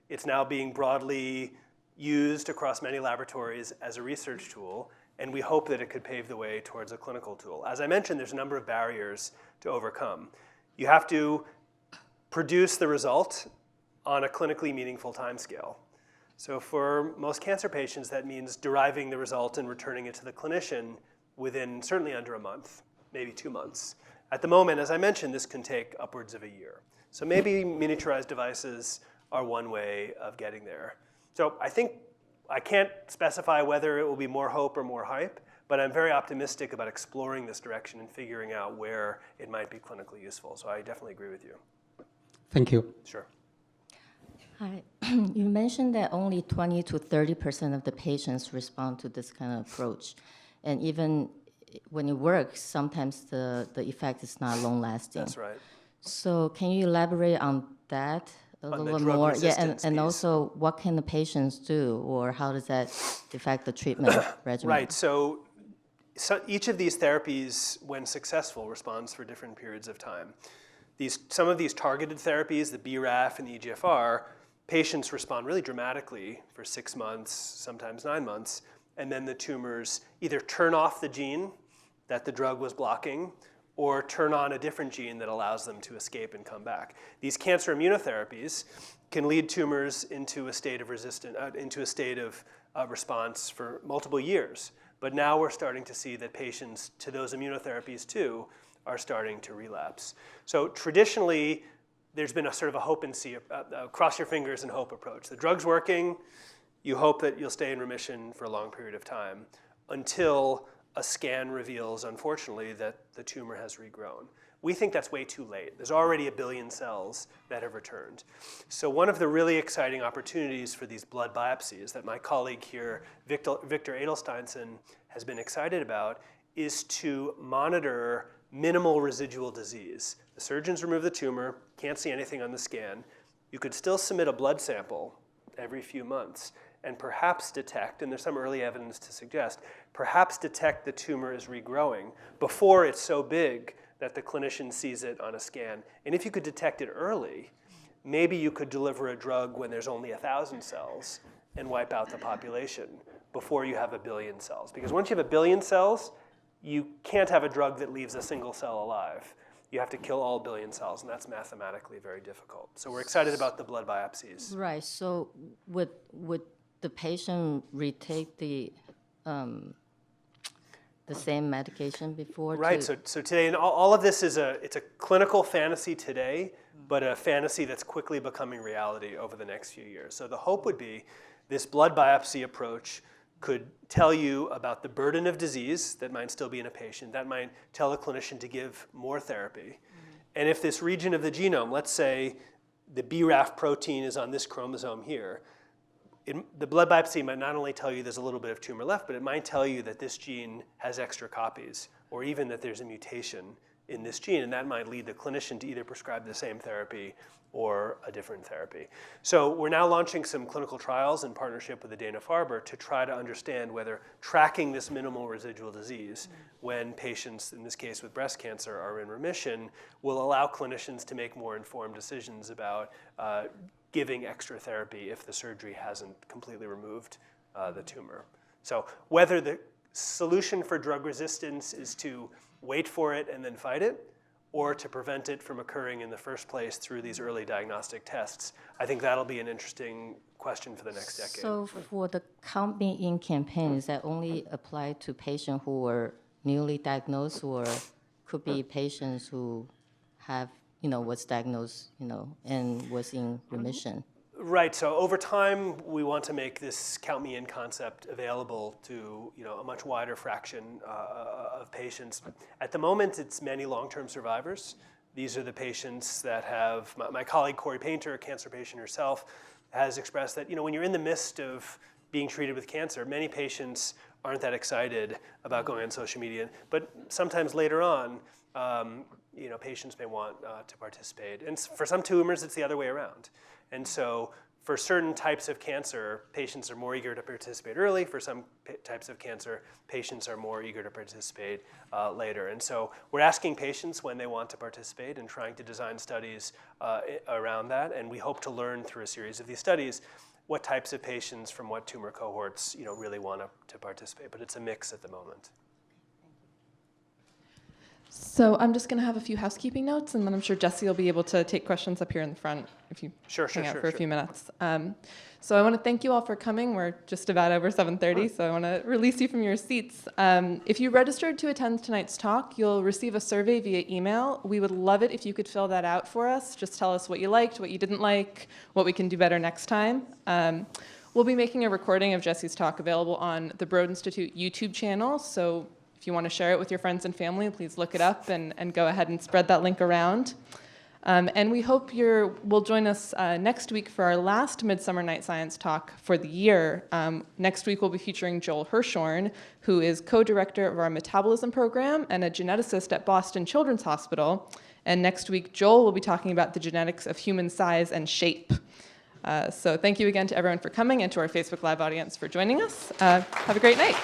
It's now being broadly used across many laboratories as a research tool, and we hope that it could pave the way towards a clinical tool. As I mentioned, there's a number of barriers to overcome. You have to produce the result on a clinically meaningful timescale. So for most cancer patients, that means deriving the result and returning it to the clinician within certainly under a month, maybe 2 months. At the moment, as I mentioned, this can take upwards of a year. So maybe miniaturized devices are one way of getting there. So I think I can't specify whether it will be more hope or more hype, but I'm very optimistic about exploring this direction and figuring out where it might be clinically useful. So I definitely agree with you. Thank you. Sure. Hi. You mentioned that only 20 to 30% of the patients respond to this kind of approach. And even when it works, sometimes the effect is not long-lasting. That's right. So can you elaborate on that a little bit more? Yeah, and also what can the patients do, or how does that affect the treatment regimen? Right, so each of these therapies, when successful, responds for different periods of time. Some of these targeted therapies, the BRAF and the EGFR, patients respond really dramatically for 6 months, sometimes 9 months, and then the tumors either turn off the gene that the drug was blocking or turn on a different gene that allows them to escape and come back. These cancer immunotherapies can lead tumors into a state of response for multiple years. But now we're starting to see that patients to those immunotherapies too are starting to relapse. So traditionally, there's been a sort of a hope and see, cross your fingers and hope approach. The drug's working, you hope that you'll stay in remission for a long period of time until a scan reveals, unfortunately, that the tumor has regrown. We think that's way too late. There's already 1 billion cells that have returned. So one of the really exciting opportunities for these blood biopsies that my colleague here, Victor Edelsteinson, has been excited about is to monitor minimal residual disease. The surgeons remove the tumor, can't see anything on the scan. You could still submit a blood sample every few months and perhaps detect, and there's some early evidence to suggest, perhaps detect the tumor is regrowing before it's so big that the clinician sees it on a scan. And if you could detect it early, maybe you could deliver a drug when there's only 1,000 cells and wipe out the population before you have 1 billion cells. Because once you have 1 billion cells, you can't have a drug that leaves a single cell alive. You have to kill all 1 billion cells, and that's mathematically very difficult. So we're excited about the blood biopsies. Right. So would the patient retake the same medication before? Right. So today, and all of this is it's a clinical fantasy today, but a fantasy that's quickly becoming reality over the next few years. So the hope would be this blood biopsy approach could tell you about the burden of disease that might still be in a patient. That might tell a clinician to give more therapy. And if this region of the genome, let's say the BRAF protein is on this chromosome here, the blood biopsy might not only tell you there's a little bit of tumor left, but it might tell you that this gene has extra copies, or even that there's a mutation in this gene, and that might lead the clinician to either prescribe the same therapy or a different therapy. So we're now launching some clinical trials in partnership with the Dana-Farber to try to understand whether tracking this minimal residual disease when patients, in this case with breast cancer, are in remission, will allow clinicians to make more informed decisions about giving extra therapy if the surgery hasn't completely removed the tumor. So whether the solution for drug resistance is to wait for it and then fight it, or to prevent it from occurring in the first place through these early diagnostic tests, I think that'll be an interesting question for the next decade. So for the Count Me In campaign, is that only apply to patients who were newly diagnosed, or could be patients who have, was diagnosed, and was in remission? Right, so over time, we want to make this Count Me In concept available to a much wider fraction of patients. At the moment, it's many long-term survivors. These are the patients that have, my colleague Corey Painter, a cancer patient herself, has expressed that when you're in the midst of being treated with cancer, many patients aren't that excited about going on social media, but sometimes later on, patients may want to participate. And for some tumors, it's the other way around. And so for certain types of cancer, patients are more eager to participate early. For some types of cancer, patients are more eager to participate later. And so we're asking patients when they want to participate and trying to design studies around that. And we hope to learn through a series of these studies what types of patients from what tumor cohorts really want to participate. But it's a mix at the moment. So I'm just going to have a few housekeeping notes, and then I'm sure Jesse will be able to take questions up here in the front if you hang out for a few minutes. So I want to thank you all for coming. We're just about over 7:30, so I want to release you from your seats. If you registered to attend tonight's talk, you'll receive a survey via email. We would love it if you could fill that out for us. Just tell us what you liked, what you didn't like, what we can do better next time. We'll be making a recording of Jesse's talk available on the Broad Institute YouTube channel, so if you want to share it with your friends and family, please look it up and go ahead and spread that link around. And we hope will join us next week for our last Midsummer Nights Science talk for the year. Next week, we'll be featuring Jol Hirschorn, who is co-director of our metabolism program and a geneticist at Boston Children's Hospital. And next week, Jol will be talking about the genetics of human size and shape. So thank you again to everyone for coming and to our Facebook Live audience for joining us. Have a great night.